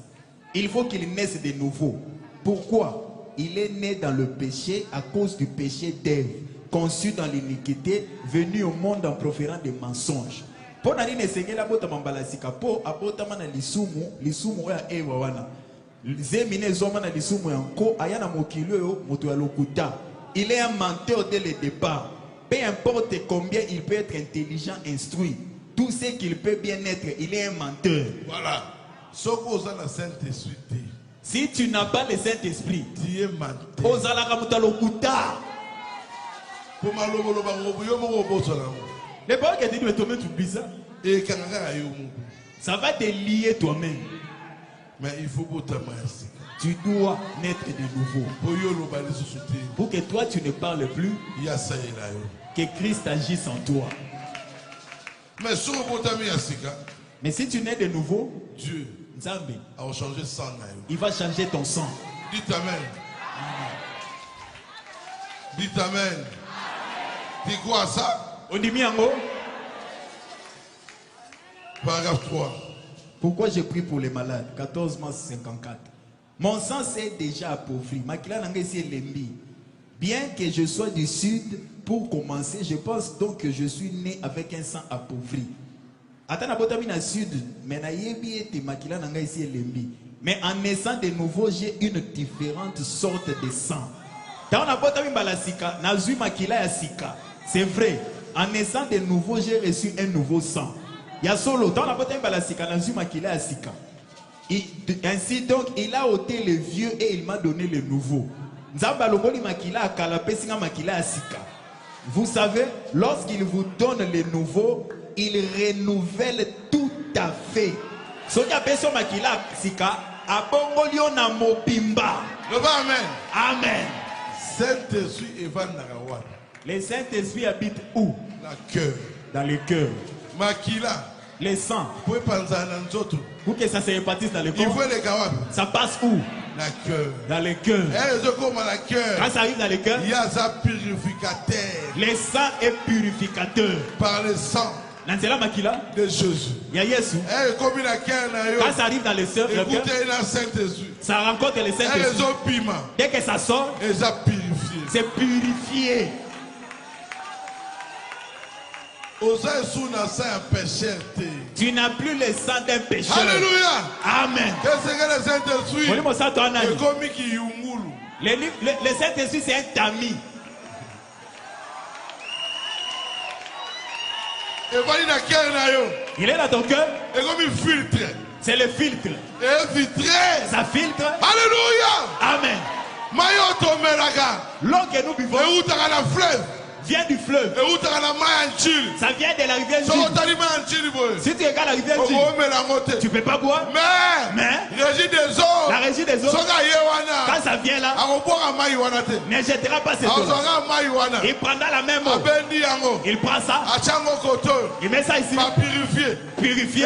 Il faut qu'il naisse de nouveau. Pourquoi? Il est né dans le péché à cause du péché d'Ève, conçu dans l'iniquité, venu au monde en proférant des mensonges. Pona nini sekela bota mambalasika po abota mana lisumu ya Eve wana zemine zoma na lisumu yanko ayana mokilo yo moto ya lokuta. Il est un menteur dès le départ. Peu importe combien il peut être intelligent, instruit, tout ce qu'il peut bien être, il est un menteur. Voilà. Si tu n'as pas le Saint-Esprit, tu es menteur. Les paroles que tu dis, toi-même, tu oublies ça. Ça va te lier toi-même. Mais il faut que tu dois naître de nouveau. Pour que toi tu ne parles plus, que Christ agisse en toi. Mais si tu nais de nouveau, Dieu il va changer ton sang. Dites Amen. Dites Amen. Dis quoi ça? On dit miango. Paragraphe 3. Pourquoi j'ai pris pour les malades? 14 mars 54. Mon sang s'est déjà appauvri. Bien que je sois du sud, pour commencer, je pense donc que je suis né avec un sang appauvri. Mais en naissant de nouveau, j'ai une différente sorte de sang. C'est vrai. En naissant de nouveau, j'ai reçu un nouveau sang. Ainsi donc, il a ôté le vieux et il m'a donné le nouveau. Vous savez, lorsqu'il vous donne le nouveau, il renouvelle tout à fait. Amen. Le Saint-Esprit habite où? Dans le cœur. Les sangs. Pour que ça se répartisse dans le corps. Ça passe où? Dans le cœur. Quand ça arrive dans le cœur, le sang est purificateur. Par le sang de Jésus. Quand ça arrive dans le cœur, ça rencontre le Saint-Esprit. Dès que ça sort, c'est purifié. Tu n'as plus le sang d'un pécheur. Alléluia. Amen. Le Saint-Esprit, c'est un tamis. Il est dans ton cœur. C'est le filtre. Ça filtre. Alléluia. Amen. L'eau que nous buvons vient du fleuve. Ça vient de la rivière Jules. Si tu regardes la rivière Jules, tu ne peux pas boire. Mais la régie des eaux, quand ça vient là, ne jettera pas cette eau. Il prendra la même eau. Il prend ça. Il met ça ici. Purifier.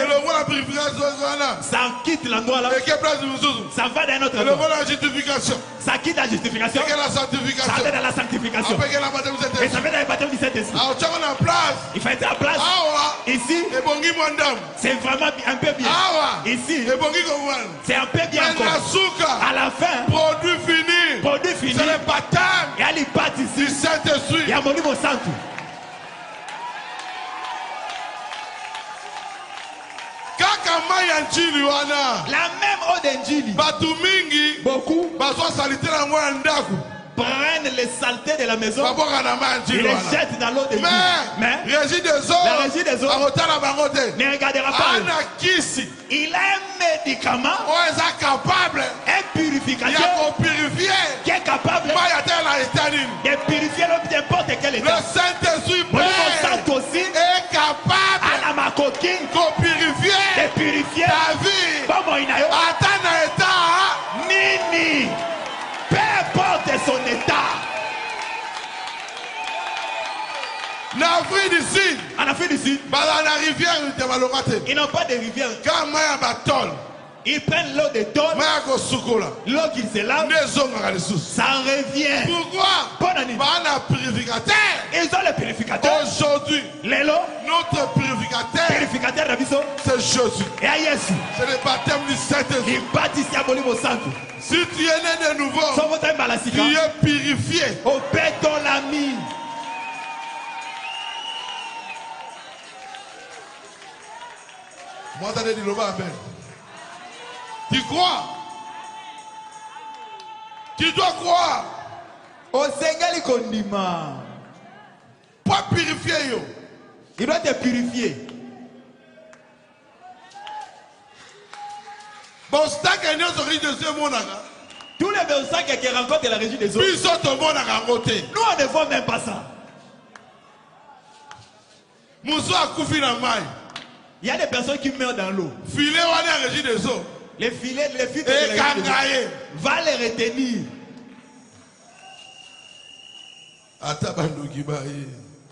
Ça quitte l'endroit là. Ça va dans un autre endroit. Ça quitte la justification. Ça va dans la sanctification. Et ça fait un baptême du Saint-Esprit. Il fait la place. Ici, c'est vraiment un peu bien. Ici, c'est un peu bien encore. À la fin, produit fini. C'est le baptême. Et elle part ici. Du Saint-Esprit. Il y a mon niveau santo. La même eau d'Injili. Beaucoup prennent les saletés de la maison et les jettent dans l'eau de Dieu. Mais la régie des eaux ne regardera pas. Il a un médicament, un purificateur qui est capable de purifier n'importe quel état. Le Saint-Esprit aussi est capable de purifier ta vie. Nini, peu importe son état. En Afrique du Sud, ils n'ont pas de rivière. Ils prennent l'eau de tôle, l'eau qu'ils se lavent, ça revient. Pourquoi? Ils ont le purificateur. Aujourd'hui, notre purificateur, c'est Jésus. C'est le baptême du Saint-Esprit. Si tu es né de nouveau, tu es purifié. Moi, t'as dit le amen. Tu crois? Tu dois croire. Au Seigneur, il condima. Pas purifier yo. Il doit te purifier. Bon, c'est un gagnant sur de ce monde. Tous les obstacles qui rencontrent la régie des eaux. Nous, on ne voit même pas ça. Moussa a couffé dans maille. Il y a des personnes qui meurent dans l'eau. Filet ou la régie des eaux. Les filets, les filles de la régie des eaux. Va les retenir.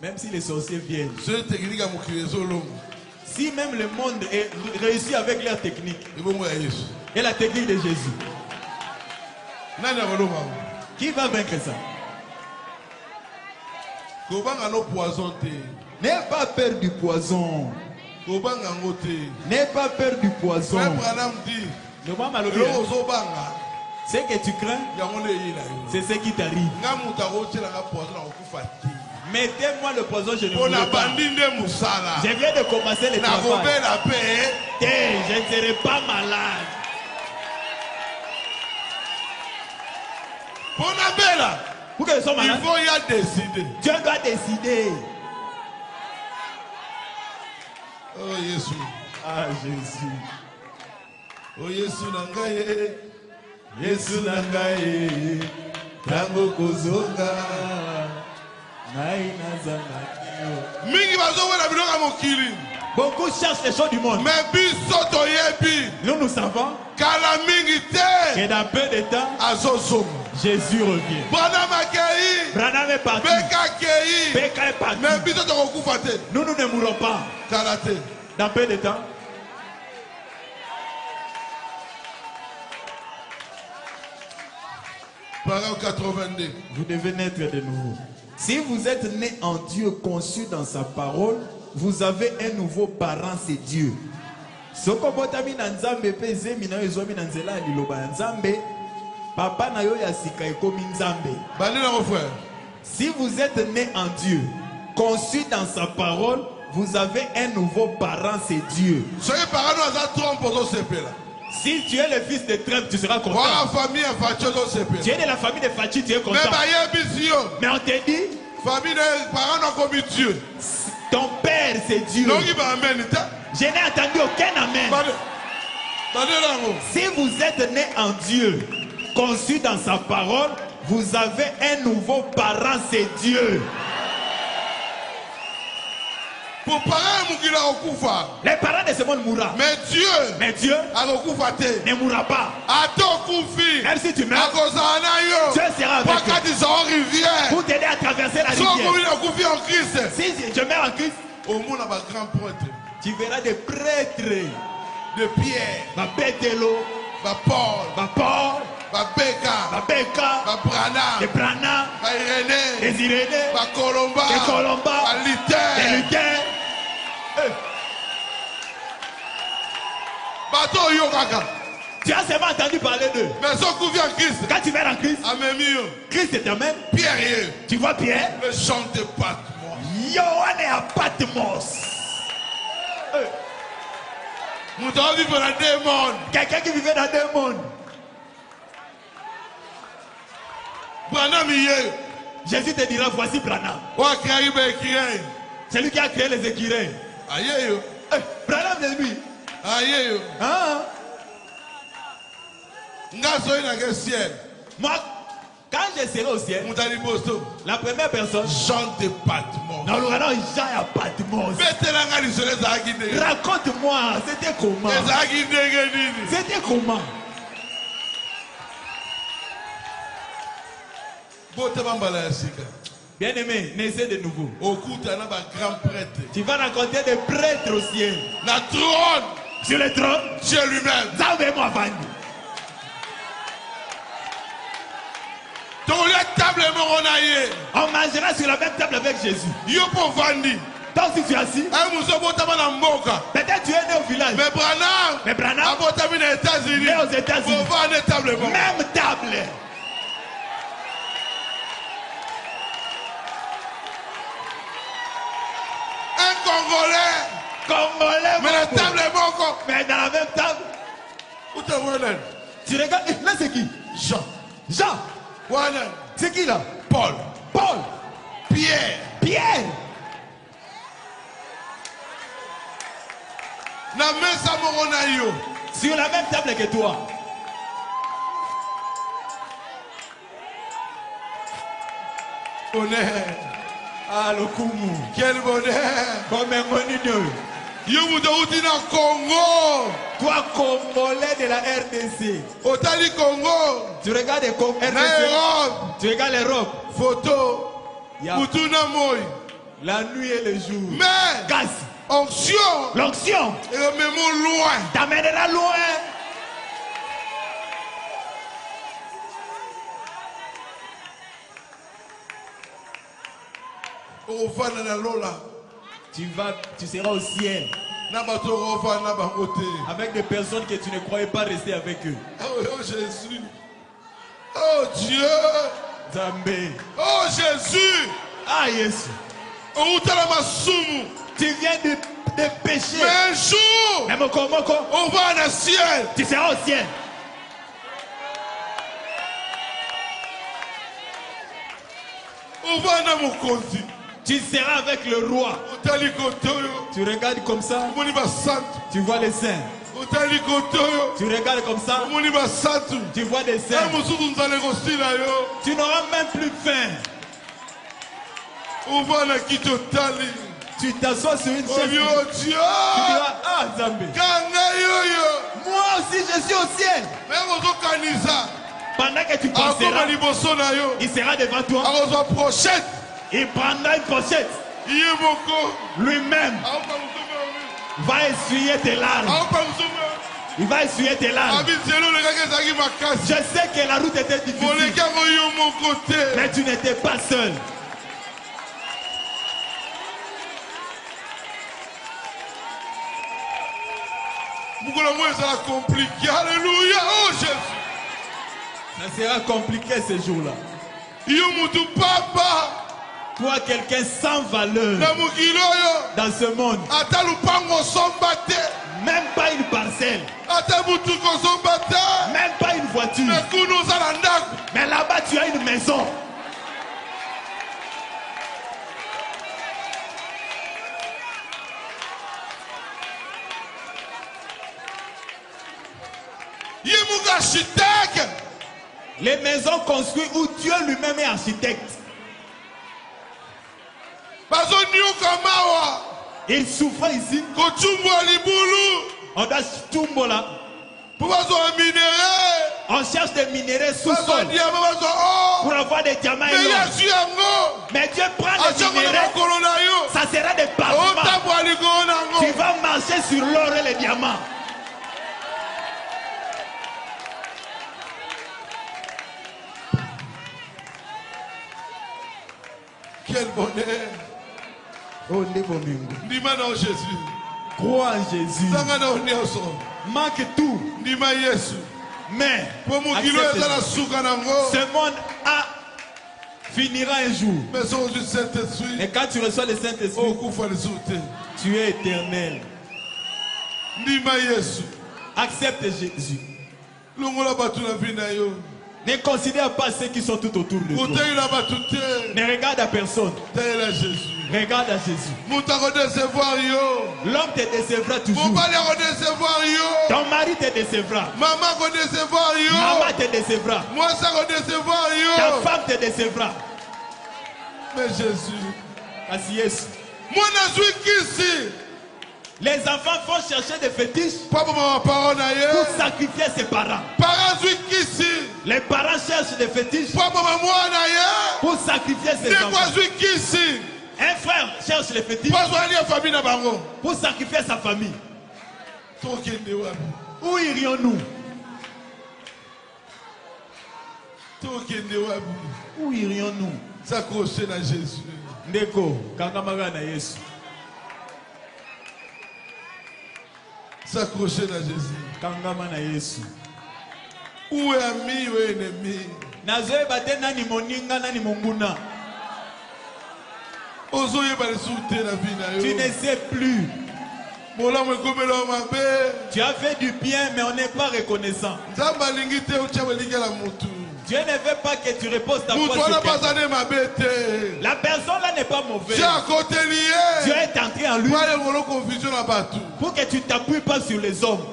Même si les sorciers viennent. Si même le monde est réussi avec leur technique. Et la technique de Jésus. Qui va vaincre ça? N'aie pas peur du poison. N'aie pas peur du poison. Ce que tu crains, c'est ce qui t'arrive. Mettez-moi le poison, je ne voulais pas. Je viens de commencer le travail. Je ne serai pas malade. Pour que je sois malade, il faut y décider. Dieu doit décider. Oh Jésus. Ah Jésus. Oh Jésus nangaye. Jésus nangaye. Tango kozonga. Naina zanakio. Mingi bazowe la biloko mokili. Beaucoup cherchent les choses du monde. Mais bisoto yebi. Nous savons. Kala mingi te. Que dans peu de temps. Azozonga. Jésus revient. Branham est parti. Beka est parti. Nous ne mourrons pas. Dans peu de temps. Paragraphe 82. Vous devez naître de nouveau. Si vous êtes né en Dieu, conçu dans sa parole, vous avez un nouveau parent, c'est Dieu. Papa na yo ya sika ekomi nzambe. Si vous êtes né en Dieu, conçu dans sa parole, vous avez un nouveau parent, c'est Dieu. Si tu es le fils de Trump, tu seras content. Tu es de la famille de Fachi, tu es content. Mais on te dit, ton père c'est Dieu. Je n'ai entendu aucun amen. Si vous êtes né en Dieu, conçu dans sa parole, vous avez un nouveau parent, c'est Dieu. Les parents de ce monde mourront. Mais Dieu ne mourra pas. Même si tu meurs, Dieu sera avec toi pour t'aider à traverser la rivière. Si je meurs en Christ, tu verras des prêtres de Pierre, Paul, de Branham, des Irénées, des Colomba, des Lutins. Tu as seulement entendu parler d'eux. Quand tu viens en Christ, Christ t'amène. Pierre, tu vois Pierre, le chant de Patmos. Yohane à Patmos. Quelqu'un qui vivait dans deux mondes. Jésus te dira, voici Branham. C'est lui qui a créé les écureuils. Branham c'est lui. Ah. Moi, quand je serai au ciel, la première personne, Jean de Patmos. non, le Jean à Patmos. Raconte-moi, c'était comment? C'était comment? Bien aimé, naissez de nouveau. Tu vas rencontrer des prêtres au ciel. Sur le trône, Dieu lui-même. On mangera sur la même table avec Jésus. Donc si tu es assis, peut-être tu es né au village. Mais Branham né aux États-Unis. Même table. Un Congolais. Mais la table est bon. Mais dans la même table. Où te vois-tu? Tu regardes. Là c'est qui? Jean. C'est qui là? Paul. Pierre. Sur la même table que toi. Bonheur. Ah, le Kumu. Quel bonheur. Comme un monigno. Congo. Toi, Congolais de la RDC. Otali Congo. Tu regardes les RDC. Tu regardes l'Europe. Photo. Mutuna Moy. La nuit et le jour. Mais. Gaz. Onction. L'onction. Et le même loin. T'amènera loin. Tu seras au ciel avec des personnes que tu ne croyais pas rester avec eux. Oh Jésus. Oh Dieu. Zambé. Oh Jésus. Ah Jésus. Tu viens de pécher. Mais un jour, on va dans le ciel. Tu seras au ciel. On va dans mon conti. Tu seras avec le roi. Tu regardes comme ça. Tu vois les saints. Tu regardes comme ça. Tu vois des saints. Tu n'auras même plus faim. Tu t'assois sur une chaise. Tu diras, ah Zambé. Moi aussi je suis au ciel. Pendant que tu penseras, il sera devant toi. Il prendra une pochette. Lui-même va essuyer tes larmes. Il va essuyer tes larmes. Je sais que la route était difficile. Mais tu n'étais pas seul. Alléluia. Oh Jésus. Ça sera compliqué ce jour-là. Toi, quelqu'un sans valeur dans ce monde, même pas une parcelle, même pas une voiture, mais là-bas tu as une maison. Les maisons construites où Dieu lui-même est architecte. Il souffre ici. On doit tout là. On cherche des minéraux sous-sol pour avoir des diamants. Mais Dieu prend les minéraux. Ça sera des pavements. Tu vas marcher sur l'or et les diamants. Quel bonheur. Oh, Ndevomingo. Ndima dans Jésus. Crois en Jésus. Zanga na onyoso. Manque tout. Ndima Yesu. Mais ce monde finira un jour. Mais et quand tu reçois le Saint-Esprit, tu es éternel. Accepte Jésus. Ne considère pas ceux qui sont tout autour de toi. Ne regarde à personne. Regarde à Jésus. L'homme te décevra toujours. Ton mari te décevra. Maman te décevra. Ta femme te décevra. Mais Jésus. Les enfants vont chercher des fétiches pour sacrifier ses parents. Les parents cherchent des fétiches pour sacrifier ses enfants. Un frère cherche les fétiches pour sacrifier sa famille. Où irions-nous? Où irions-nous? S'accrocher à Jésus. Ndeko, Kangamaga na Yesu. S'accrocher à Jésus. Kangama na Yesu. Où est ami, où est ennemi? Nazoe bate nani moninga nani monguna. Tu ne sais plus. Tu as fait du bien, mais on n'est pas reconnaissant. Dieu ne veut pas que tu reposes ta foi sur quelqu'un. La personne là n'est pas mauvaise. Dieu est entré en lui pour que tu ne t'appuies pas sur les hommes.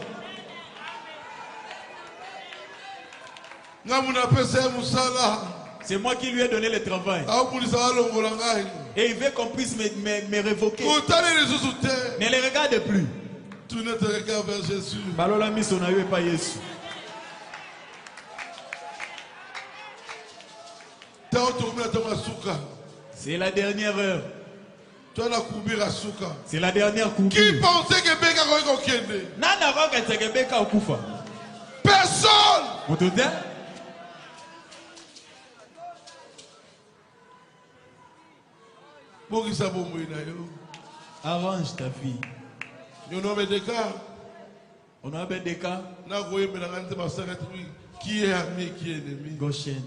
C'est moi qui lui ai donné le travail. Et il veut qu'on puisse me révoquer. Ne les regarde plus. Tournez tes regards vers Jésus. C'est la dernière heure. C'est la dernière coupe. Qui pensait que Beka Personne. Arrange ta fille. On a des cas. Qui est ami, qui est ennemi. Goshen.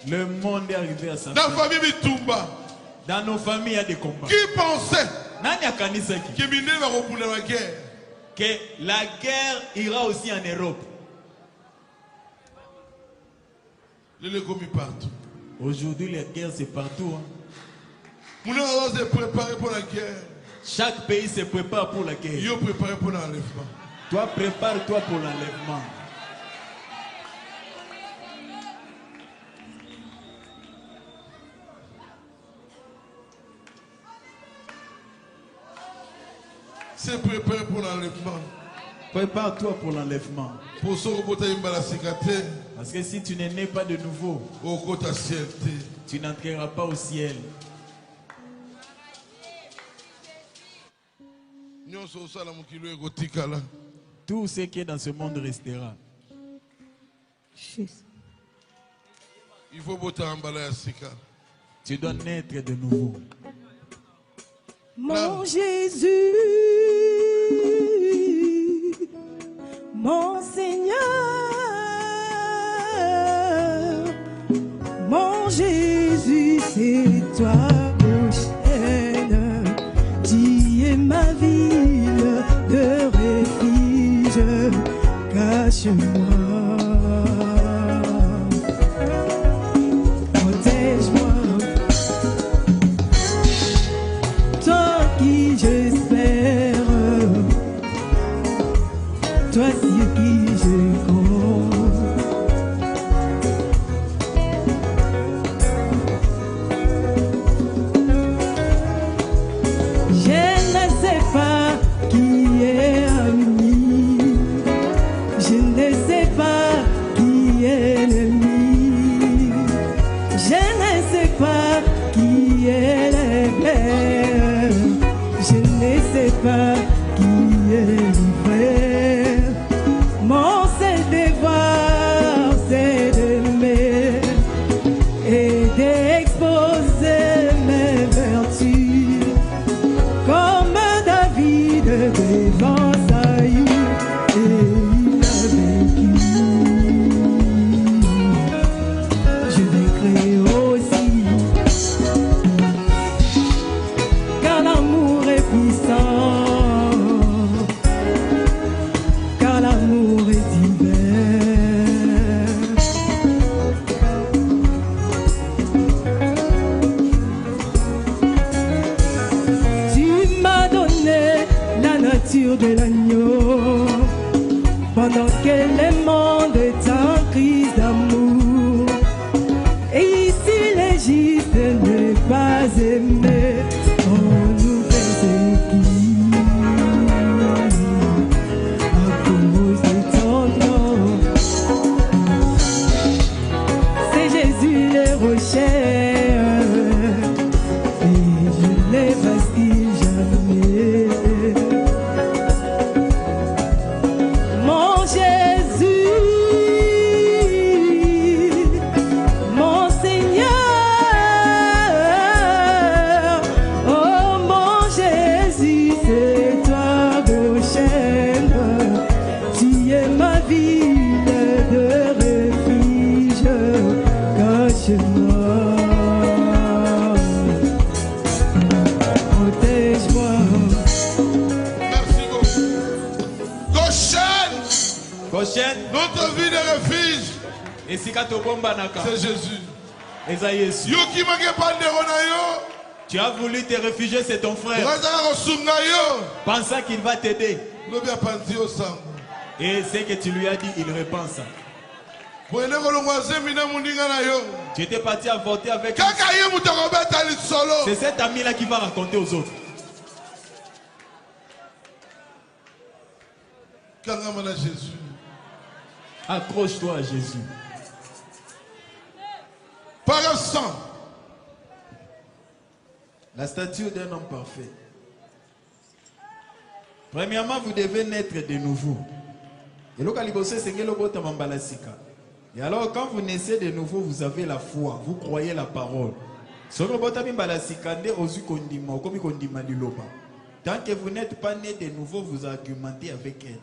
Le monde est arrivé à sa fin. Dans nos familles, il y a des combats. Qui pensait que la guerre ira aussi en Europe? Aujourd'hui, la guerre, c'est partout. Chaque pays se prépare pour la guerre. Toi, prépare-toi pour l'enlèvement. Se prépare pour l'enlèvement. Prépare-toi pour l'enlèvement. Parce que si tu n'es né pas de nouveau, tu n'entreras pas au ciel. Tout ce qui est dans ce monde restera. Il faut tu dois naître de nouveau. Mon Jésus, mon Seigneur, mon Jésus, c'est toi, prochaine. Tu es ma ville de refuge, cache-moi. Toi sur qui je compte. Je ne sais pas qui est ami. Je ne sais pas qui est ennemi. Je ne sais pas qui est le père. Je ne sais pas qui est le frère. Mon Seigneur. que le monde est en crise d'amour. Et ici le juste n'est pas aimé. On nous persécute à cause de ton nom. C'est Jésus le rocher, et je ne vacille jamais. Mon Jésus, mon Seigneur, oh mon Jésus, c'est toi rocher, tu es ma ville de refuge, cache-moi, protège-moi. Merci beaucoup. Goshen, Notre vie de refuge, esika tobombanaka. c'est Jésus. Eza Yesu. Yo qui manque pas de yo, Tu as voulu te réfugier, c'est ton frère. Razara Rosunga yo, Pensant qu'il va t'aider. Lobi a pandi au sang. Et ce que tu lui as dit, il repense. Prenez ko longwaze mina mundinga na yo. Tu étais parti à voter avec. Kaka ye mutakobeta li solo. C'est cet ami-là qui va raconter aux autres. Kanga mana Jésus. Accroche-toi à Jésus. Par un sang. La stature d'un homme parfait. Premièrement, vous devez naître de nouveau. Et alors, quand vous naissez de nouveau, vous avez la foi, vous croyez la parole. Tant que vous n'êtes pas né de nouveau, vous argumentez avec elle.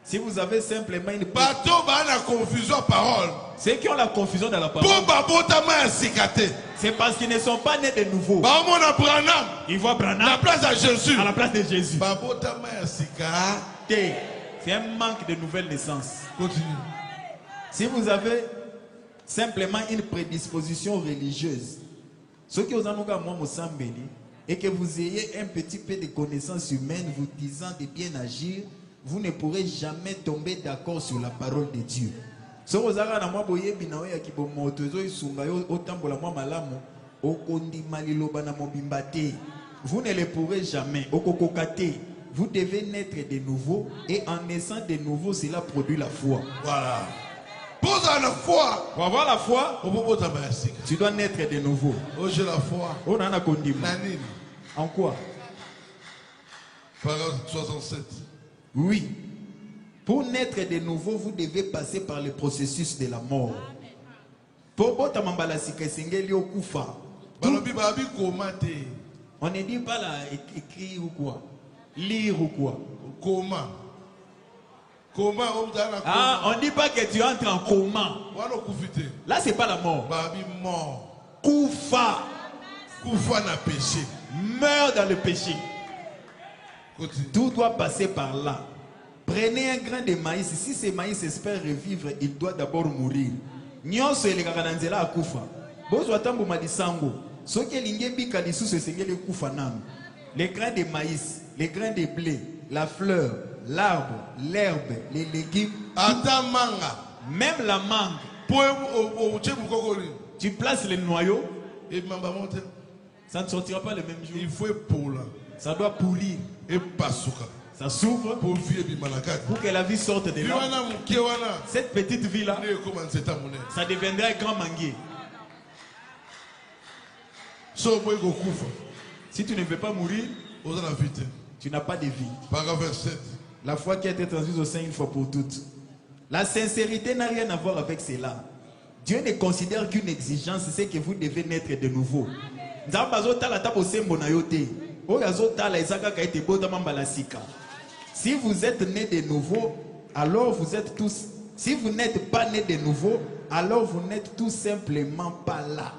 Si vous avez simplement une Bateau ba na confusion parole. Ceux qui ont la confusion dans la parole, Pour babota ma sikate. c'est parce qu'ils ne sont pas nés de nouveau. Ba mona Branham. Ils voient La Branham place à Jésus. à la place de Jésus. Babota ma sikate. c'est un manque de nouvelle naissance. Continue. Si vous avez simplement une prédisposition religieuse, ceux qui ont et que vous ayez un petit peu de connaissances humaines vous disant de bien agir, vous ne pourrez jamais tomber d'accord sur la parole de Dieu. Vous ne le pourrez jamais. Vous devez naître de nouveau, et en naissant de nouveau, cela produit la foi. Voilà. Pose à la foi. Pour avoir la foi, Tu dois naître de nouveau. Oh, j'ai la foi. Nanine. En quoi? Parole 67. Oui. Pour naître de nouveau, vous devez passer par le processus de la mort. On ne dit pas là écrire ou quoi, lire ou quoi. Comment? ah, on ne dit pas que tu entres en coma. Là, c'est pas la mort. Babi mort. Koufa. Koufa na péché. Meurs dans le péché. Tout doit passer par là. Prenez un grain de maïs. Si ce maïs espère revivre, il doit d'abord mourir. Nyonso ele kakananzela akufa. Bozo atambo madisango. Soki lingebi kalisu se sengele kufa nam. Les grains de maïs, les grains de blé, la fleur, l'arbre, l'herbe, les légumes. Atamanga. Même la mangue. Tu places les noyaux. Et Ça ne sortira pas le même jour. il faut pour là. Ça doit pourrir. Et pasuka. Ça s'ouvre Pour vie bimalaka. pour que la vie sorte de là. Cette petite vie-là, ça deviendra un grand manguier. Si tu ne veux pas mourir, tu n'as pas de vie. Paragraphe 27. La foi qui a été transmise au sein une fois pour toutes. La sincérité n'a rien à voir avec cela. Dieu ne considère qu'une exigence, c'est que vous devez naître de nouveau. Si vous êtes né de nouveau, alors vous êtes tous. Si vous n'êtes pas né de nouveau, alors vous n'êtes tout simplement pas là.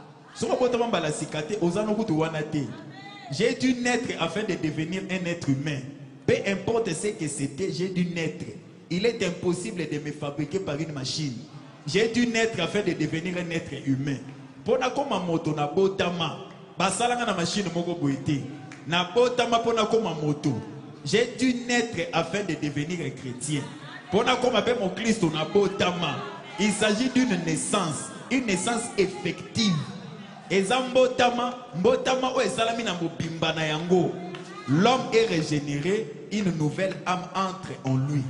J'ai dû naître afin de devenir un être humain. Peu importe ce que c'était, j'ai dû naître. Il est impossible de me fabriquer par une machine. J'ai dû naître afin de devenir un être humain. Pona koma moto na botama, basalanga na machine moko boité. Na botama pona koma moto. J'ai dû naître afin de devenir chrétien. Il s'agit d'une naissance effective. L'homme est régénéré, une nouvelle âme entre en lui.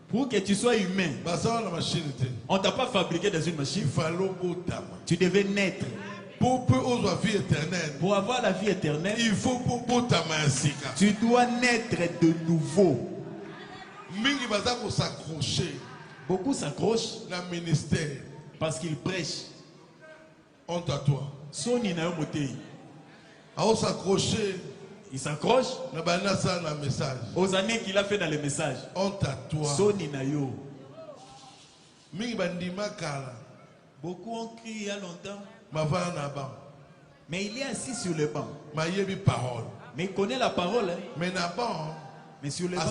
Pour que tu sois humain, on ne t'a pas fabriqué dans une machine. Tu devais naître. Pour avoir la vie éternelle, il faut tu dois naître de nouveau. Beaucoup s'accrochent parce qu'ils prêchent. Honte à toi. Il s'accroche aux années qu'il a fait dans le message. Honte à toi. Beaucoup ont crié il y a longtemps. Mais il est assis sur le banc. Mais il connaît la parole. Hein. Mais sur le banc,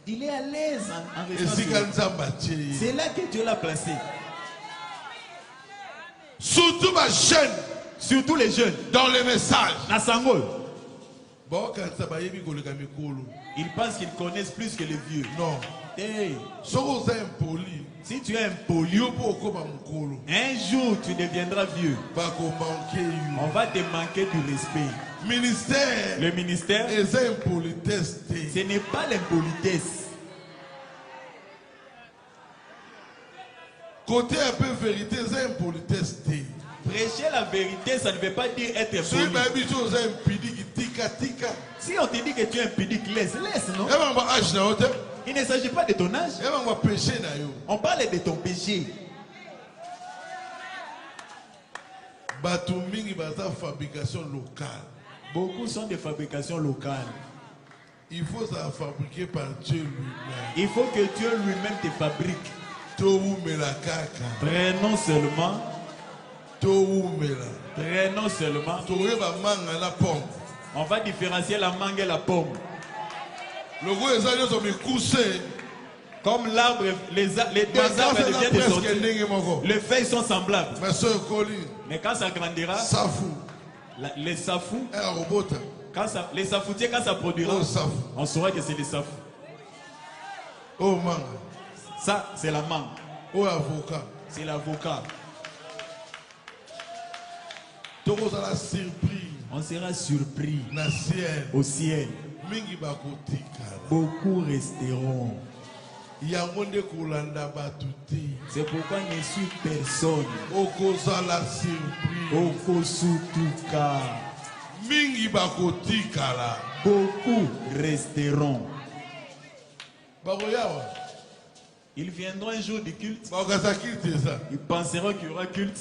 il est à l'aise en restant. C'est là que Dieu l'a placé. Surtout ma jeune. Surtout les jeunes. Dans les messages. Ils pensent qu'ils connaissent plus que les vieux. Non. Hey. Si tu es impoli, un jour tu deviendras vieux. On va te manquer du respect. Le ministère, ce n'est pas l'impolitesse. Côté un peu vérité, c'est impolitesse. Prêcher la vérité, ça ne veut pas dire être impoli. Si on te dit que tu es impudique, laisse, non? Il ne s'agit pas de ton âge. On parle de ton péché. Beaucoup sont de fabrication locale. Il faut ça fabriquer par Dieu lui-même. Il faut que Dieu lui-même te fabrique. Prenons seulement. Prenons seulement. On va différencier la mangue et la pomme. Comme l'arbre, les deux arbres deviennent de sortir. Les feuilles sont semblables. Mais quand ça grandira, les safous, les safoutiers, quand ça produira, on saura que c'est des safous. Ça, c'est la mangue. C'est l'avocat. On sera surpris au ciel. Beaucoup resteront. C'est pourquoi ne suis personne. Beaucoup resteront. Ils viendront un jour du culte. Ils penseront qu'il y aura culte.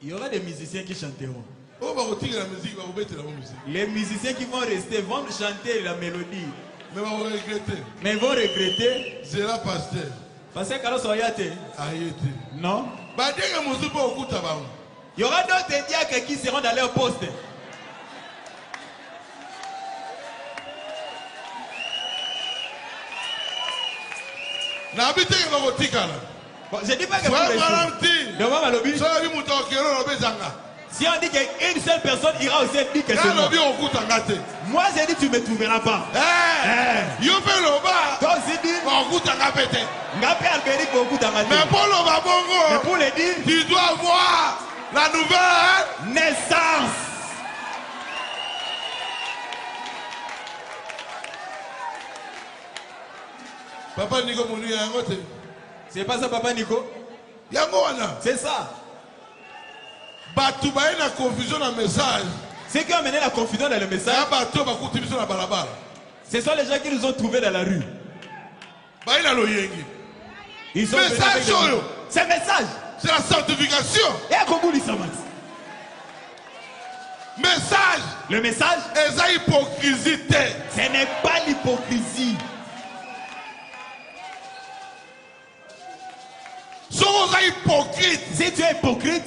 Il y aura des musiciens qui chanteront. Les musiciens qui vont rester vont chanter la mélodie. Mais ils vont regretter. C'est la pasteur. Parce que quand on y non. Il y aura d'autres diacres qui seront dans leur poste. Bon, je dis pas que si on dit qu'une seule personne ira aussi dire que c'est moi. Moi j'ai dit tu ne me trouveras pas. Toi aussi dis mais pour le dire, tu dois voir la nouvelle naissance. Papa Nico Mouni Yangote. C'est pas ça, Papa Nico? C'est ça. Batoubaye la confusion dans le message. Ce qui a amené la confusion dans le message, ce sont les gens qui nous ont trouvés dans la rue. Ils ont c'est message. C'est la sanctification. Et à Kobouli Samat. Message. Le message. C'est l'hypocrisie. Ce n'est pas l'hypocrisie. Si tu es hypocrite,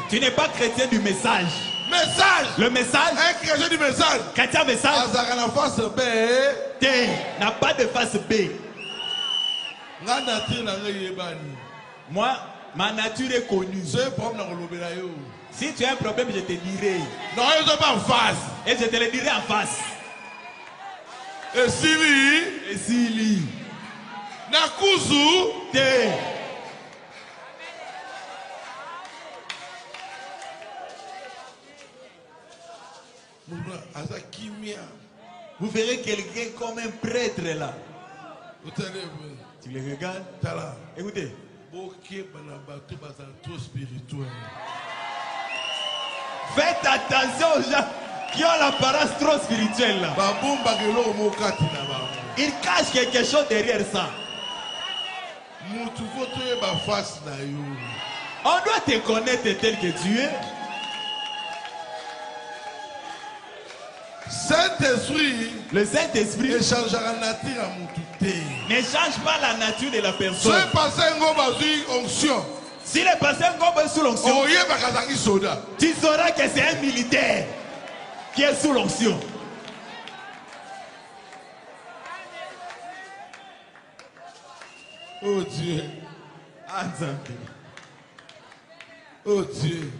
tu n'es pas chrétien du message. Message. Le message. Un chrétien du message. Chrétien message. N'a pas de face B. Moi, ma nature est connue. Si tu as un problème, je te dirai. Non, ils sont pas en face. Et je te le dirai en face. Et Sili. Nakuzu. Te. Vous verrez quelqu'un comme un prêtre là. Tu le regardes. Écoutez. Faites attention aux gens qui ont l'apparence trop spirituelle là. Ils cachent quelque chose derrière ça. On doit te connaître tel que tu es. Saint-Esprit, le Saint-Esprit ne change pas la nature de la personne. Si le passé est sous l'onction, tu sauras que c'est un militaire qui est sous l'onction. Oh Dieu. Oh Dieu.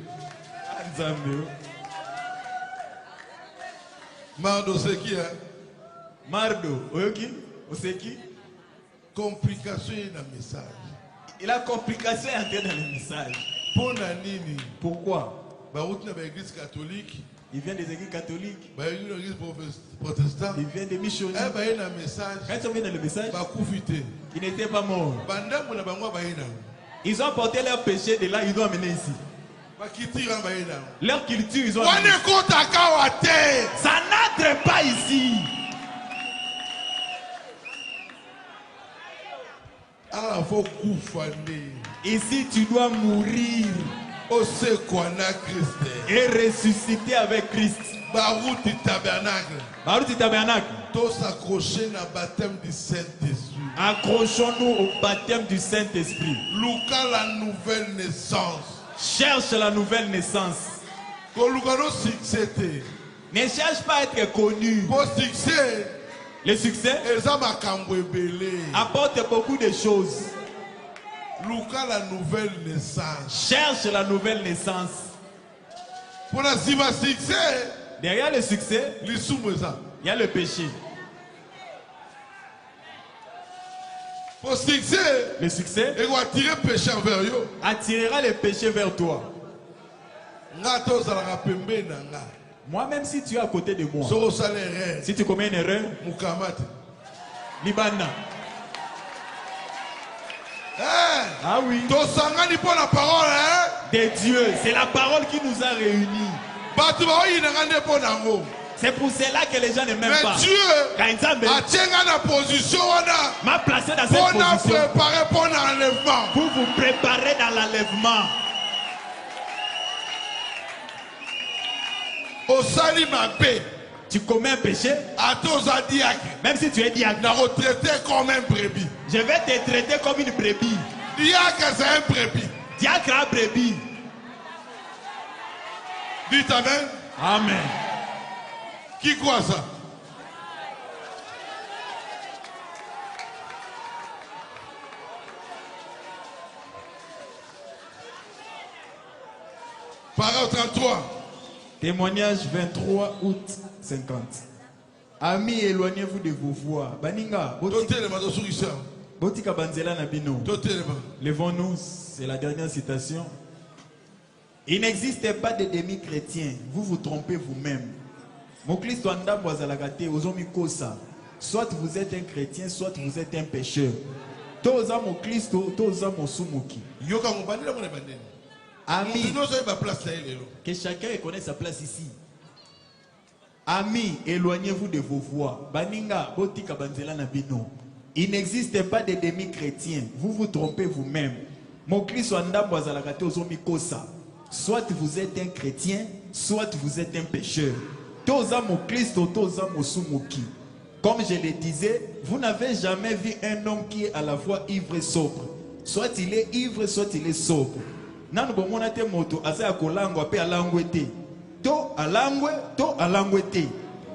Mardo, c'est qui hein? Mardo, c'est qui? Complication dans le message. Et la complication est entrée dans le message. Pourquoi? L'église catholique. Il vient des églises catholiques. L'église protestante. Il vient des missionnaires. Quand ils sont venus dans le message, ils n'étaient pas morts. Ils ont porté leur péché de là, ils ont amené ici. Leur culture, ils ont amené. Ça n'entre pas ici. Ici, tu dois mourir et ressusciter avec Christ. Barouti tabernacle. S'accrocher au baptême du Saint-Esprit. Accrochons-nous au baptême du Saint-Esprit. Lucas, la nouvelle naissance. Cherche la nouvelle naissance. Ne cherche pas à être connu. Le succès apporte beaucoup de choses. Lucas, la nouvelle naissance. Cherche la nouvelle naissance. Derrière le succès, il y a le péché. Le succès attirera le péché vers toi. Moi-même, si tu es à côté de moi, si tu commets une erreur, Libana. Ah oui. De Dieu, c'est la parole qui nous a réunis. C'est pour cela que les gens ne m'aiment pas. Dieu m'a placé dans cette position pour vous préparer dans l'enlèvement. Tu commets un péché, même si tu es diacre, je vais te traiter comme une brebis. Diacre à brebis. Dites amen. Amen. Qui croit ça? Parole 33. Témoignage 23 août 50. Amis, éloignez-vous de vos voix. Baninga, botika banzela na bino. Levons-nous, c'est la dernière citation. Il n'existe pas de demi-chrétiens. Vous vous trompez vous-même. Soit vous êtes un chrétien, soit vous êtes un pécheur. Amis, que chacun reconnaisse sa place ici. Amis, éloignez-vous de vos voix. Baninga, botika banzela na bino. Il n'existe pas de demi-chrétiens. Vous vous trompez vous-même. Soit vous êtes un chrétien, soit vous êtes un pécheur. Comme je le disais, vous n'avez jamais vu un homme qui est à la fois ivre et sobre. Soit il est ivre, soit il est sobre.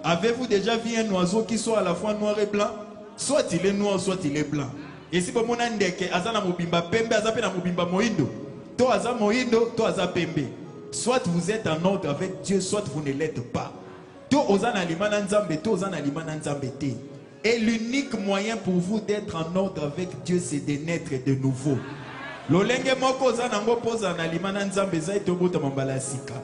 Avez-vous déjà vu un oiseau qui soit à la fois noir et blanc? Soit il est noir, soit il est blanc. Et si vous avez ndeke azana mobimba pembe azape na mobimba moindo, to aza moindo, to aza pembe. Soit vous êtes en ordre avec Dieu, soit vous ne l'êtes pas. To ozana limana nzambe, to ozana limana nzambe te. Et l'unique moyen pour vous d'être en ordre avec Dieu, c'est de naître de nouveau. Lolenge moko ozana ngo poza na limana nzambe za etobota mambala sika.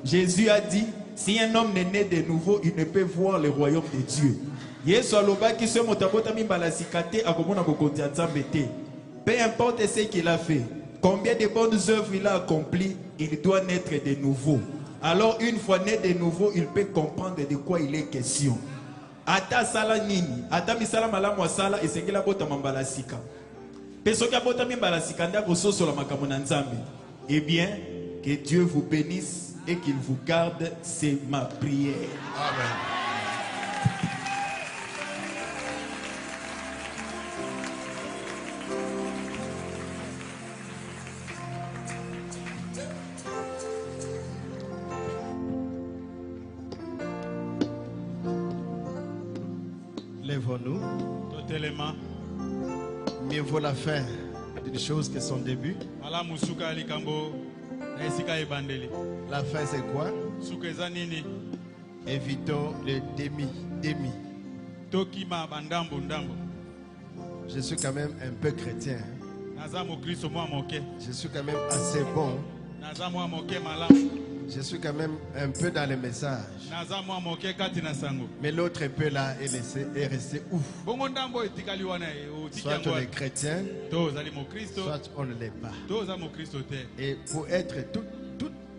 Jésus a dit, si un homme n'est né de nouveau, il ne peut voir le royaume de Dieu. Yesu alobaki se motabota mimbala sika te akomona bokonzi ya nzambe te. Peu importe ce qu'il a fait, combien de bonnes œuvres il a accompli, il doit naître de nouveau. Alors une fois né de nouveau, il peut comprendre de quoi il est question. Ata sala nini, ata misala malamu asala esengela bota mambala sika. Peso ki abota mimbala sika nda kososo la makambo na nzambe. Eh bien, que Dieu vous bénisse et qu'il vous garde, c'est ma prière. Amen. Lèvons-nous. Mieux vaut la fin d'une chose que son début. La fin c'est quoi? Évitons le demi. Je suis quand même un peu chrétien. Je suis quand même assez bon. Je suis quand même un peu dans le message. Mais l'autre est peu là et resté ouf. Soit on est chrétien, soit on ne l'est pas. Et pour être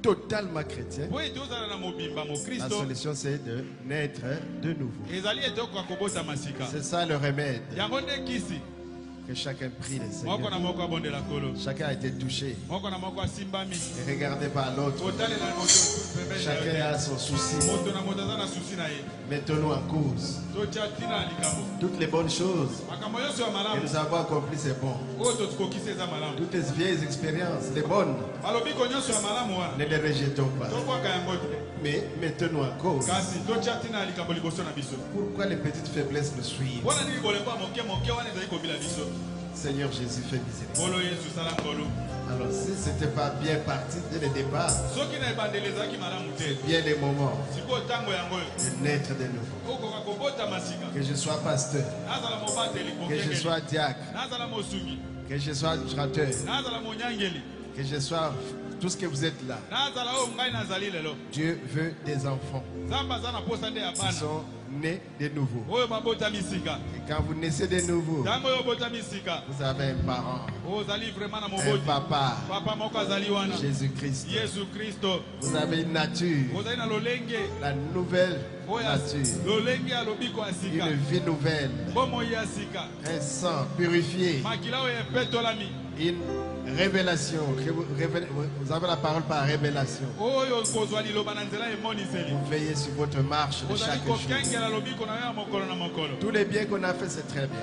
totalement chrétien, la solution c'est de naître de nouveau. C'est ça le remède. Que chacun prie le Seigneur. Chacun a été touché et regardé par l'autre. Chacun a son souci. Mettons-nous en cause. Toutes les bonnes choses que nous avons accomplies, c'est bon. Toutes les vieilles expériences, les bonnes, ne les rejetons pas. Mais mettons-nous en cause. Pourquoi les petites faiblesses me suivent? Seigneur Jésus, fais miséricorde. Alors si ce n'était pas bien parti dès le départ, c'est bien les moments de naître de nouveau. Que je sois pasteur, que je sois diacre, que je sois chanteur, que je sois tout ce que vous êtes là. Dieu veut des enfants qui sont nés de nouveau. Et quand vous naissez de nouveau, vous avez un parent, un papa, Jésus-Christ. Vous avez une nature, la nouvelle nature, une vie nouvelle, un sang purifié, une révélation. Vous avez la parole par révélation. Vous veillez sur votre marche de chaque jour. Tous les biens qu'on a fait, c'est très bien.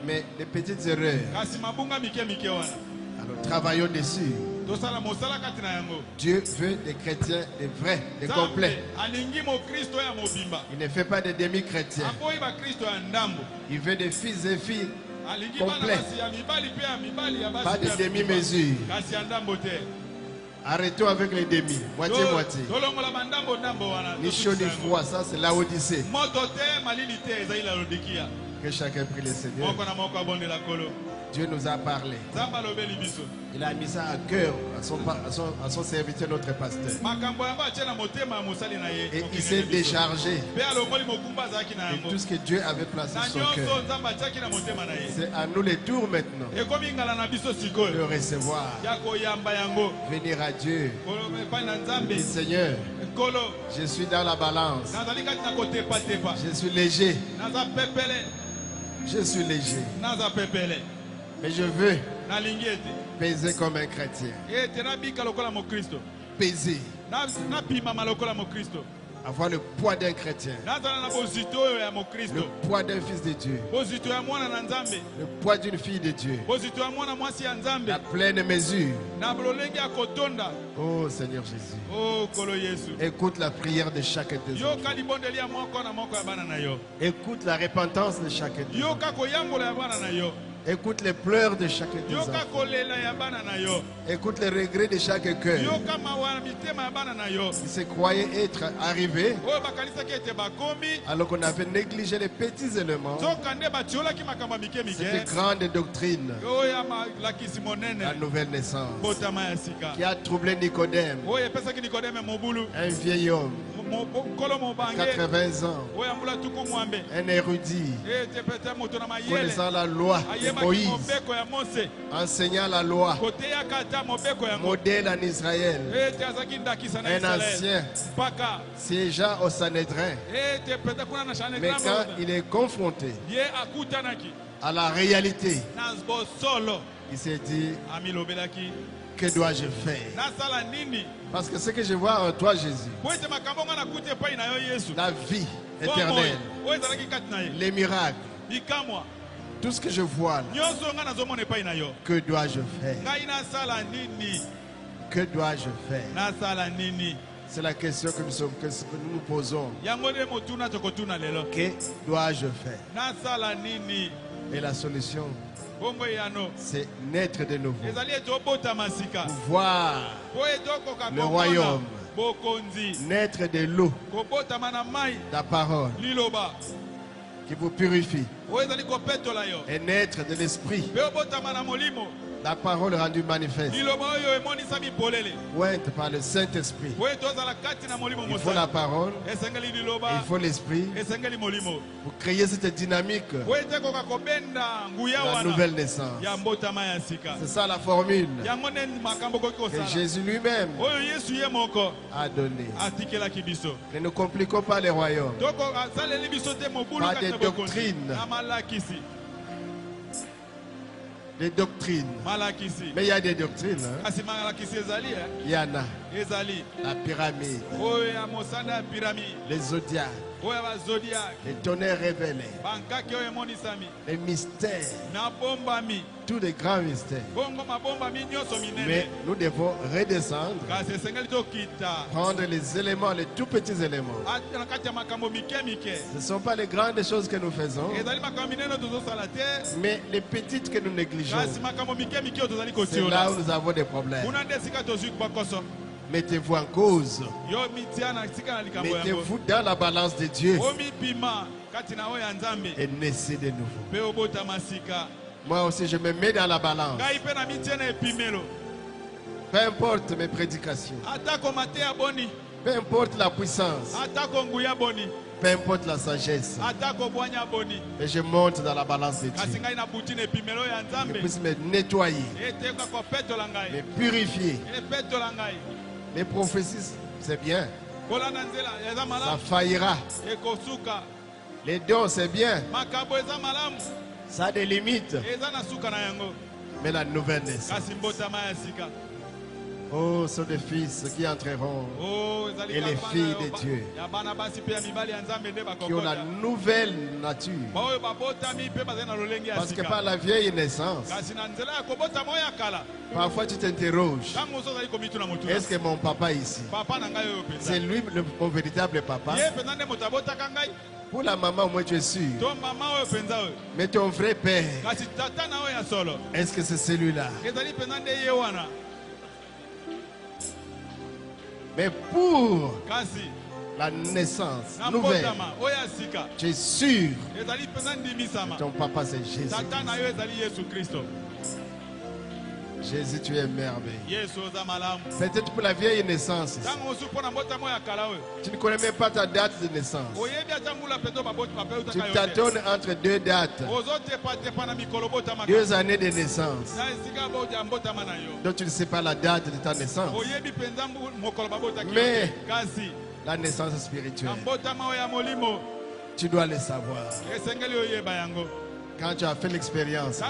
Mais les petites erreurs, alors travaillons dessus. Dieu veut des chrétiens, des vrais, des complets. Il ne fait pas des demi-chrétiens. Il veut des fils et filles complets. Pas de demi-mesures. Arrêtons avec les demi, moitié-moitié. Ni chaud ni froid, ça c'est l'Odyssée. Que chacun prie le Seigneur. Dieu nous a parlé. Il a mis ça à cœur à son serviteur, notre pasteur. Et il s'est déchargé de tout ce que Dieu avait placé sur son cœur. C'est à nous les tours maintenant de recevoir, venir à Dieu. Et Seigneur, je suis dans la balance. Je suis léger. Je suis léger. Mais je veux peser comme un chrétien. Peser. avoir le poids d'un chrétien, le poids d'un fils de Dieu, le poids d'une fille de Dieu, la pleine mesure. Oh Seigneur Jésus, écoute la prière de chacun de nous. Écoute la repentance de chacun de nous. Écoute les pleurs de chacun de nous. Écoute les regrets de chaque cœur qui se croyait être arrivé alors qu'on avait négligé les petits éléments. Cette grande doctrine, la nouvelle naissance, qui a troublé Nicodème, un vieil homme, 80 ans, un érudit, connaissant la loi de Moïse, enseignant la loi, modèle en Israël, un ancien, siégeant au Sanhédrin. Mais quand il est confronté à la réalité, il s'est dit, que dois-je faire? Parce que ce que je vois en toi, Jésus, la vie éternelle, les miracles, tout ce que je vois là, que dois-je faire? Que dois-je faire? C'est la question que nous nous posons. Que dois-je faire? Et la solution, c'est naître de nouveau. Voir le royaume, naître de l'eau, la parole qui vous purifie, et naître de l'esprit, la parole rendue manifeste, ointe par le Saint-Esprit. Il faut la parole, il faut l'esprit pour créer cette dynamique, la nouvelle naissance. C'est ça la formule que Jésus lui-même a donnée. Ne nous compliquons pas les royaumes, pas des doctrines. Des doctrines. Mais il y a des doctrines. Hein? Il y en a. La pyramide. Les zodiacs. Les tonnerres révélés. Les mystères. Tous les grands mystères. Mais nous devons redescendre. Prendre les éléments, les tout petits éléments. Ce ne sont pas les grandes choses que nous faisons, mais les petites que nous négligeons. C'est là où nous avons des problèmes. Mettez-vous en cause. Mettez-vous dans la balance de Dieu et naissez de nouveau. Moi aussi, je me mets dans la balance. Peu importe mes prédications, peu importe la puissance, peu importe la sagesse, et je monte dans la balance de Dieu. Je puisse me nettoyer, me purifier. Les prophéties, c'est bien. Ça faillira. Les dons, c'est bien. Ça a des limites. Mais la nouvelle naissance. Oh, sont des fils qui entreront et les filles de Dieu qui ont la nouvelle nature. Parce que par la vieille naissance, parfois tu t'interroges, est-ce que mon papa ici, c'est lui mon véritable papa? Pour la maman, moi tu es sûr. Mais ton vrai père, est-ce que c'est celui-là? Mais pour la naissance nouvelle, tu es sûr que ton papa c'est Jésus. Jésus, tu es merveilleux. Peut-être pour la vieille naissance, tu ne connais même pas ta date de naissance. Tu tâtonnes entre deux dates, 2 années de naissance. Donc tu ne sais pas la date de ta naissance. Mais la naissance spirituelle, tu dois le savoir. Quand tu as fait l'expérience.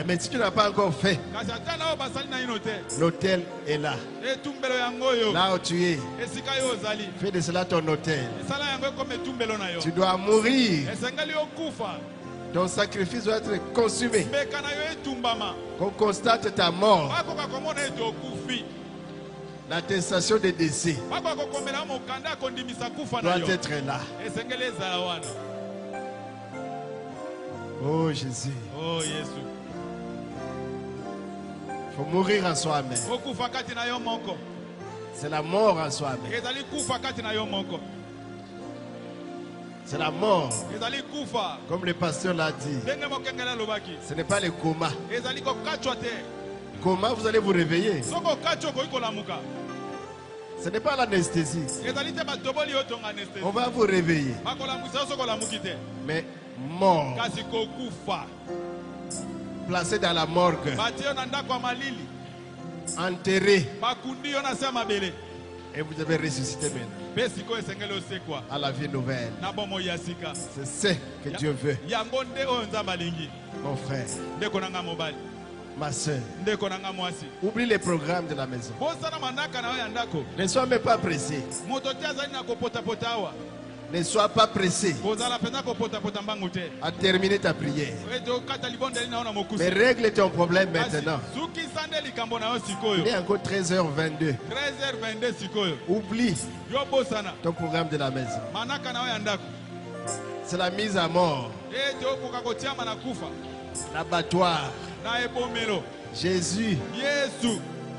Mais si tu n'as pas encore fait, l'autel est là. Là où tu es, fais de cela ton autel. Tu dois mourir. Ton sacrifice doit être consumé. Qu'on constate ta mort. L'attestation de décès doit être là. Oh Jésus. Oh Jésus. Il faut mourir en soi-même. C'est la mort en soi-même. C'est la mort. Comme le pasteur l'a dit. Ce n'est pas le coma. Coma, vous allez vous réveiller. Ce n'est pas l'anesthésie. On va vous réveiller. Mais mort. Placé dans la morgue. Enterré. Et vous devez ressusciter maintenant. À la vie nouvelle. C'est ce que Dieu veut. Mon frère. Ma soeur. Oublie les programmes de la maison. Ne sois même pas pressé. Ne sois pas pressé à terminer ta prière. Mais règle ton problème maintenant. Il est encore 13h22. Oublie ton programme de la maison. C'est la mise à mort. L'abattoir. Jésus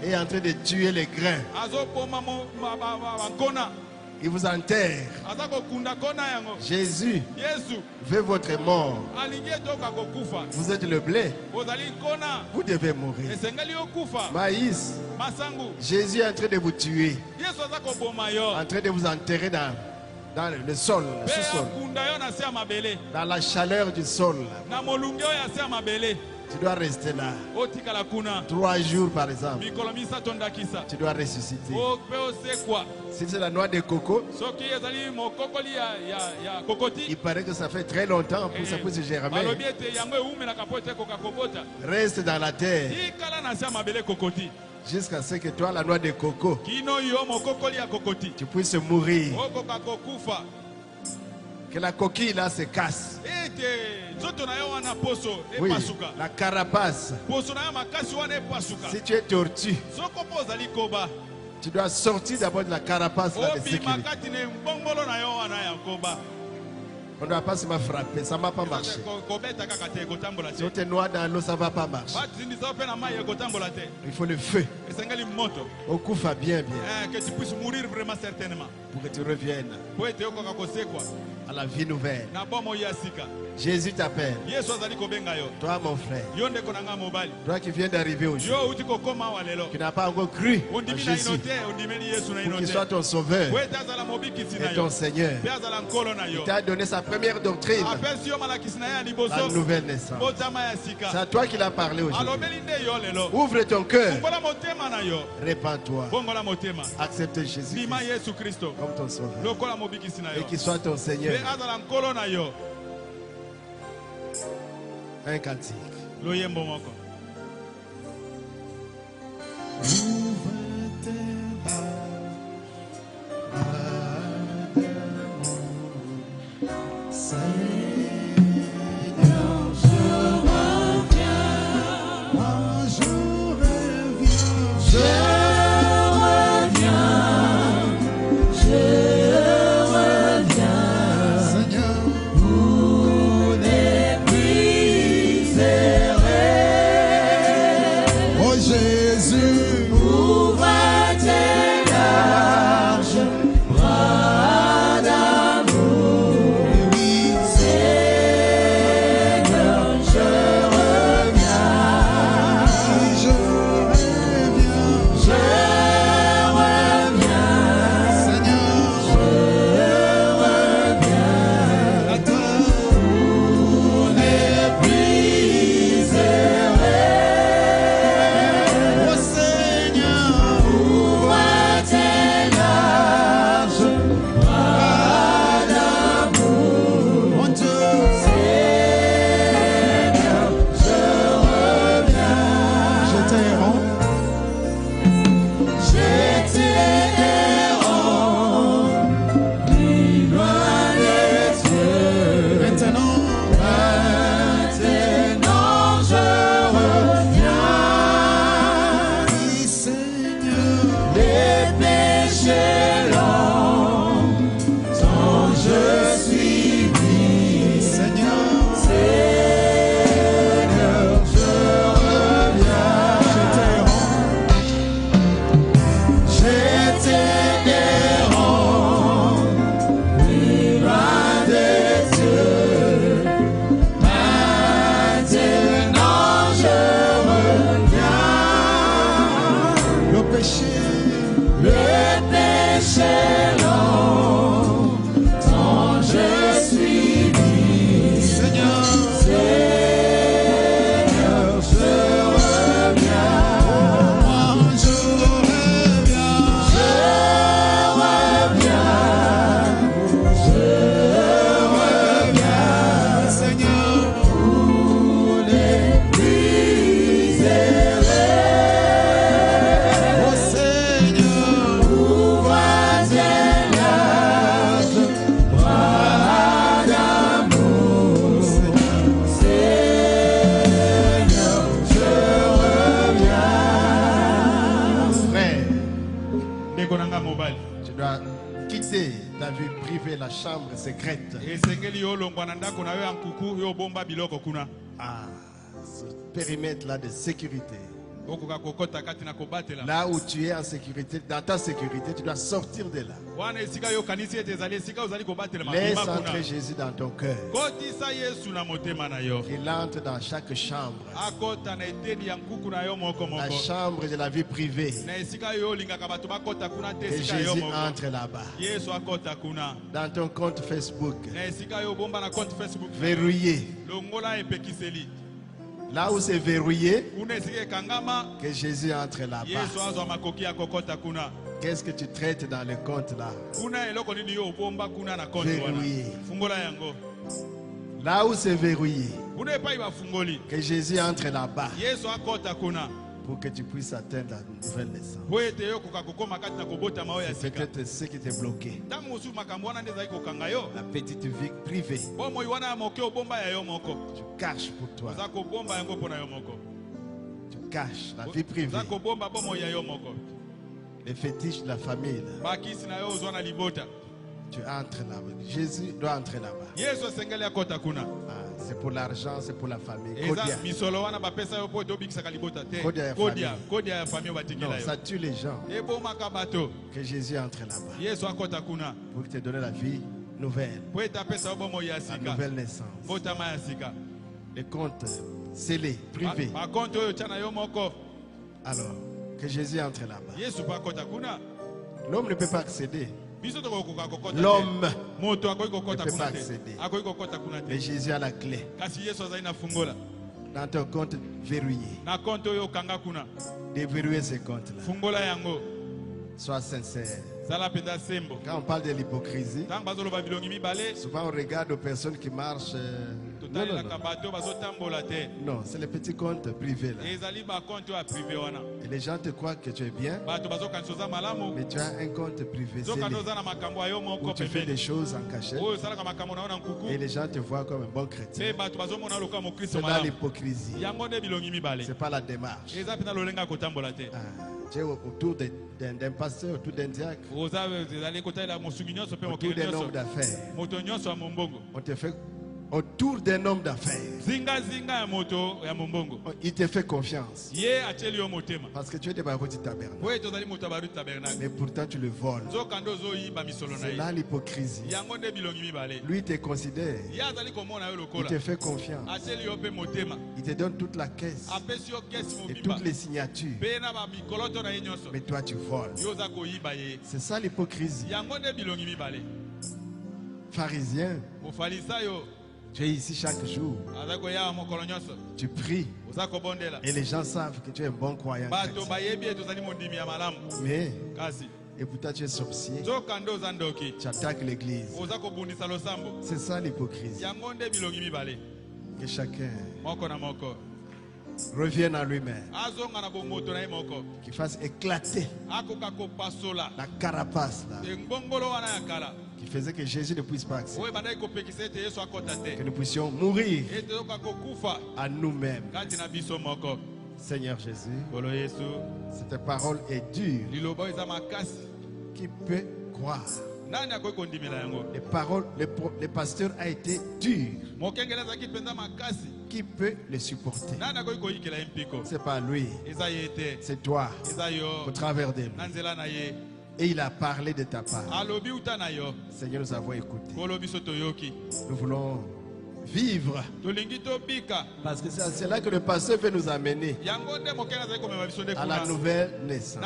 est en train de tuer les grains. Il vous enterre. Jésus veut votre mort. Vous êtes le blé. Vous devez mourir. Maïs. Jésus est en train de vous tuer. En train de vous enterrer dans le sol, le sous-sol. Dans la chaleur du sol. Tu dois rester là. 3 jours par exemple. Tu dois ressusciter. Si c'est la noix de coco, il paraît que ça fait très longtemps pour que ça puisse germer. Reste dans la terre jusqu'à ce que toi, la noix de coco, tu puisses mourir. Que la coquille là se casse. Oui, la carapace. Si tu es tortue, tu dois sortir d'abord de la carapace là de sécurité. On ne doit pas se frapper, ça ne va pas marcher. Si tu es noir dans l'eau, ça ne va pas marcher. Il faut le feu. Au coup, fa bien. Que tu puisses mourir vraiment certainement. Pour que tu reviennes à la vie nouvelle. Jésus t'appelle. Toi mon frère. Toi qui viens d'arriver aujourd'hui. Qui n'as pas encore cru en Jésus. Pour qu'il soit ton sauveur et ton Seigneur. Il t'a donné sa première doctrine. La nouvelle naissance. C'est à toi qu'il a parlé aujourd'hui. Ouvre ton cœur. Répands-toi. Accepte Jésus comme ton sauveur. Et qu'il soit ton Seigneur. Un cantique. péché. Le péché longtemps je suis dit. Seigneur, Seigneur, je reviens. moi je reviens. Seigneur, Pour les misérés. oh Seigneur, Ouvre tes larges bras d'amour. Seigneur, je reviens. frère, Ndekonanga mobile. tu dois quitter ta vie privée, la chambre secrète. Esengeli yo longwa na ndako na yo ya nkuku yo bomba biloko kuna. Ah, ce périmètre-là de sécurité. Okoka kokota kati na kobatela. Là où tu es en sécurité, dans ta sécurité, tu dois sortir de là. Wana esika yo kanisi ete ezali esika ozali kobatela Laisse makima kuna. entrer Jésus dans ton cœur. Kotisa Yesu na motema na yo. Il entre dans chaque chambre. Akota na eteni ya nkuku na yo moko La moko. chambre de la vie privée. Na esika yo olingaka bato bakota kuna te Que esika yo Jésus moko. entre là-bas. Yesu akota kuna. Dans ton compte Facebook, Na esika yo bomba na compte Facebook. verrouillé. Longola epekiseli. Là où c'est verrouillé, Kuna esika ekangama. que Jésus entre Yesu là-bas. azwa makoki ya kokota kuna. Qu'est-ce que tu traites dans le compte là? Kuna eloko nini yo bomba kuna na compte wana. Verrouillé. Fungola yango. Là où c'est verrouillé, Kuna epai bafungoli. que Jésus entre là-bas Yesu akota kuna. pour que tu puisses atteindre la nouvelle naissance. Po ete yo koka kokoma kati na kobotama oyo ya C'est sika. peut-être ce qui t'est bloqué. Ntango mosusu makambo wana nde ezali kokanga yo. La petite vie privée, Bomoi wana ya moke obomba ya yo moko. tu caches pour toi. Oza kobomba yango mpo na yo moko. Tu caches la vie privée, Oza kobomba bomoi ya yo moko. les fétiches de la famille. Là. Bakisi na yo ozwa na libota. Tu entres là-bas. Jésus doit entrer là-bas. Yesu esengeli akota kuna. Ah, c'est pour l'argent, c'est pour la famille. Eza Kodia. misolo wana bapesa yo po ete obikisaka libota te. Kodia ya Kodia ya famille Non, batikela yo. ça tue les gens. Ebomaka bato. Que Jésus entre là-bas Yesu akota kuna. pour te donner la vie nouvelle, Po ete apesa yo bomoi ya la sika. nouvelle naissance. Botama ya sika. Les comptes scellés, privés. Bakonto oyo tia na yo moko. Alors, que Jésus entre là-bas. Yesu mpo akota kuna. L'homme ne peut pas accéder. Biso tokokoka kokota te. L'homme, Moto akoki kokota ne peut kuna pas te. accéder. Akoki kokota kuna mais te. Jésus a la clé. Kasi Yesu azali na fungola. Dans ton compte verrouillé, Na konto oyo okanga kuna. déverrouiller ce compte-là. Fungola yango. Sois sincère. Zala mpenza sembo. Quand on parle de l'hypocrisie, Ntango bazoloba bilongi mibale. souvent on regarde aux personnes qui marchent. Non, non, Totalelaka non. bato bazotambola te. Non, c'est les petits comptes privés là. Ezali bakonto ya privé wana. Et les gens te croient que tu es bien, Bato bazokanisa oza malamu. mais tu as un compte privé Zokanda scellé oza na makambo ya yo où moko tu fais des pembeni. choses en cachette Oyo osalaka makambo na yo na et nkuku. les gens te voient comme un bon chrétien. Mpe bato bazomona lokola mokristo C'est dans malamu. l'hypocrisie. Yango nde bilongi mibale. C'est pas la démarche. Eza mpenza lolenga ya kotambola te. Ah, tu es autour d'un pasteur, autour d'un diacre, Oza ezali kotalela mosungi nyonso mpe autour mokili d'un nyonso. homme d'affaires. Moto nyonso ya mombongo. On te fait autour d'un homme d'affaires. Zinga ya moto ya mombongo. Il te fait confiance Ye atieli yo motema. parce que tu es des barreaux du tabernacle. Po ete ozali moto ya baruti tabernacle. Mais pourtant tu le voles. Nzokanda ozoyiba misolo na C'est ye. là l'hypocrisie. Yango nde bilongi mibale. Lui il te considère, Ye azali komona yo il lokola. te fait confiance. Atieli yo mpe motema. Il te donne toute la caisse Apesi yo kesi et mobimba. toutes les signatures. Mpe na bamikoloto na ye nyonso. Mais toi tu voles. Yo oza koyiba ye. C'est ça l'hypocrisie. Yango nde bilongi mibale. Pharisien, Mofarisayo tu es ici chaque jour. aza koya mokolo nyonso. Tu pries Oza kobondela. et les gens savent que tu es un bon croyant. Bato chrétien. bayebi ete ozali mondimi ya malamu. Mais, Kasi et pourtant tu es sorcier. nzokanda oza ndoki. Tu attaques l'église. Oza kobundisa losambo. C'est ça l'hypocrisie. Yango nde bilongi mibale. Que chacun Moko na moko. revienne à lui-même. Azonga na bomoto na ye moko. Qu'il fasse éclater Akoka kopasola. la carapace là, Engongolo wana ya kala. qui faisait que Jésus ne puisse pas accéder. Oyo bandaki kopekisa ete Yesu akota te. Que nous puissions mourir Ete oyoka kokufa à nous-mêmes. kati na biso moko. Seigneur Jésus, Kolo Yesu. cette parole est dure. Liloba eza makasi. Qui peut croire? Nani akoki kondimela yango? Les paroles, le pasteur a été dur. Mokengele azalaki mpenza makasi. Qui peut le supporter? Nani akoki koyikela ye mpiko? C'est pas lui, Eza ye te. c'est toi, Eza yo. au travers de lui. Na nzela na ye. Et il a parlé de ta part. Alobi uta na yo. Seigneur, nous avons écouté. Kolo biso toyoki. Nous voulons vivre. Parce que c'est à cela que le pasteur veut nous amener. À la nouvelle naissance.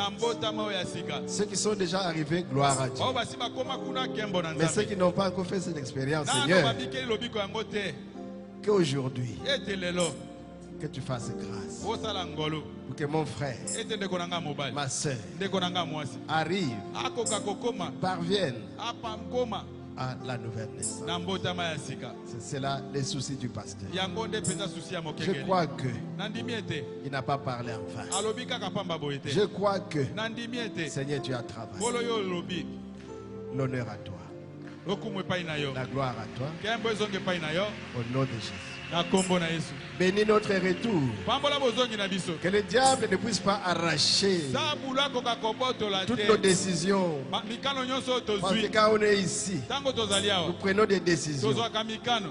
Ceux qui sont déjà arrivés, gloire à Dieu. Mais ceux qui n'ont pas encore fait cette expérience, Seigneur, qu'aujourd'hui, que tu fasses grâce pour que mon frère, ma soeur, arrive, parvienne à la nouvelle naissance. C'est là les soucis du pasteur. Je crois que il n'a pas parlé en vain. Je crois que, Seigneur, tu as travaillé. L'honneur à toi. La gloire à toi. Au nom de Jésus. Bénis notre retour. Que le diable ne puisse pas arracher toutes nos décisions. Parce que quand on est ici, nous prenons des décisions.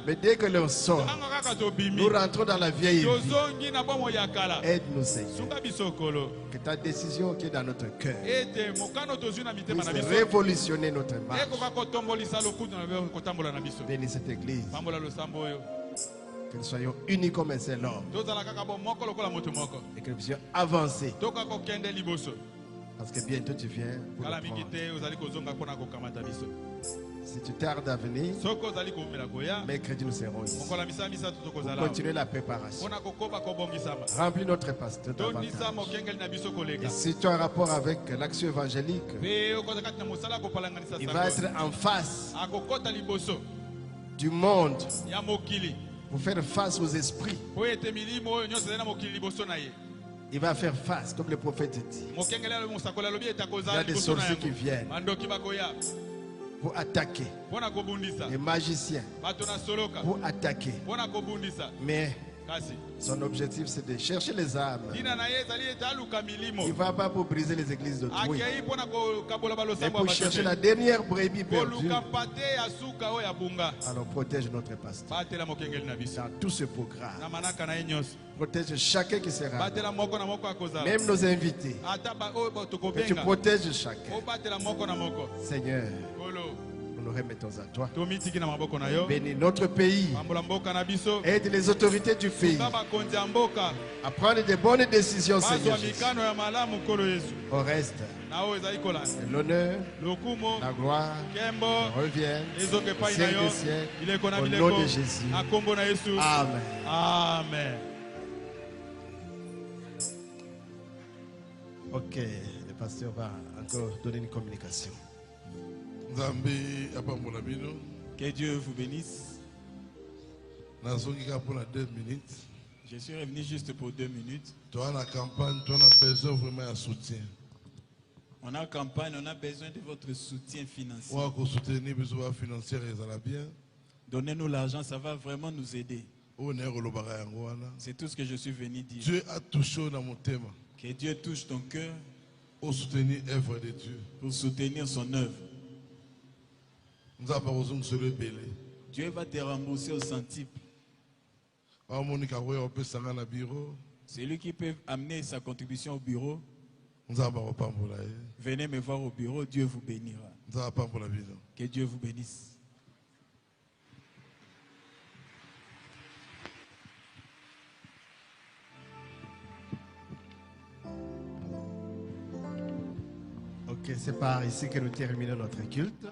Mais dès que l'on sort, nous rentrons dans la vieille vie. Aide-nous, Seigneur. Que ta décision qui est dans notre cœur puisse révolutionner notre marche. Bénis cette église. Que nous soyons unis comme un seul homme. Et que nous puissions avancer. Parce que bientôt tu viens pour le prendre. Si tu tardes à venir, mercredi nous serons ici. Pour continuer la préparation. Remplis notre pasteur davantage. Et si tu as un rapport avec l'action évangélique, il va être en face du monde pour faire face aux esprits. Il va faire face, comme le prophète dit. Il y a des sorciers qui viennent pour attaquer, des magiciens pour attaquer. Mais son objectif, c'est de chercher les âmes. Il ne va pas pour briser les églises d'autrui, mais pour chercher la dernière brebis perdue. Alors protège notre pasteur dans tout ce programme. Protège chacun qui sera, même nos invités. Que tu protèges chacun. Seigneur, nous remettons à toi. Bénis notre pays. Aide les autorités du pays à prendre de bonnes décisions, Seigneur Jésus. Au reste, l'honneur, la gloire reviennent au siècle des siècles. Au nom de Jésus. Amen. Amen. Ok, le pasteur va encore donner une communication. Que Dieu vous bénisse. Je suis revenu juste pour 2 minutes. On a campagne, on a besoin vraiment de soutien. On a campagne, on a besoin de votre soutien financier. Donnez-nous l'argent, ça va vraiment nous aider. C'est tout ce que je suis venu dire. Dieu a touché dans mon thème. Que Dieu touche ton cœur pour soutenir l'œuvre de Dieu. Pour soutenir son œuvre. Dieu va te rembourser au centuple. C'est lui qui peut amener sa contribution au bureau. Venez me voir au bureau, Dieu vous bénira. Que Dieu vous bénisse. Ok, c'est par ici que nous terminons notre culte.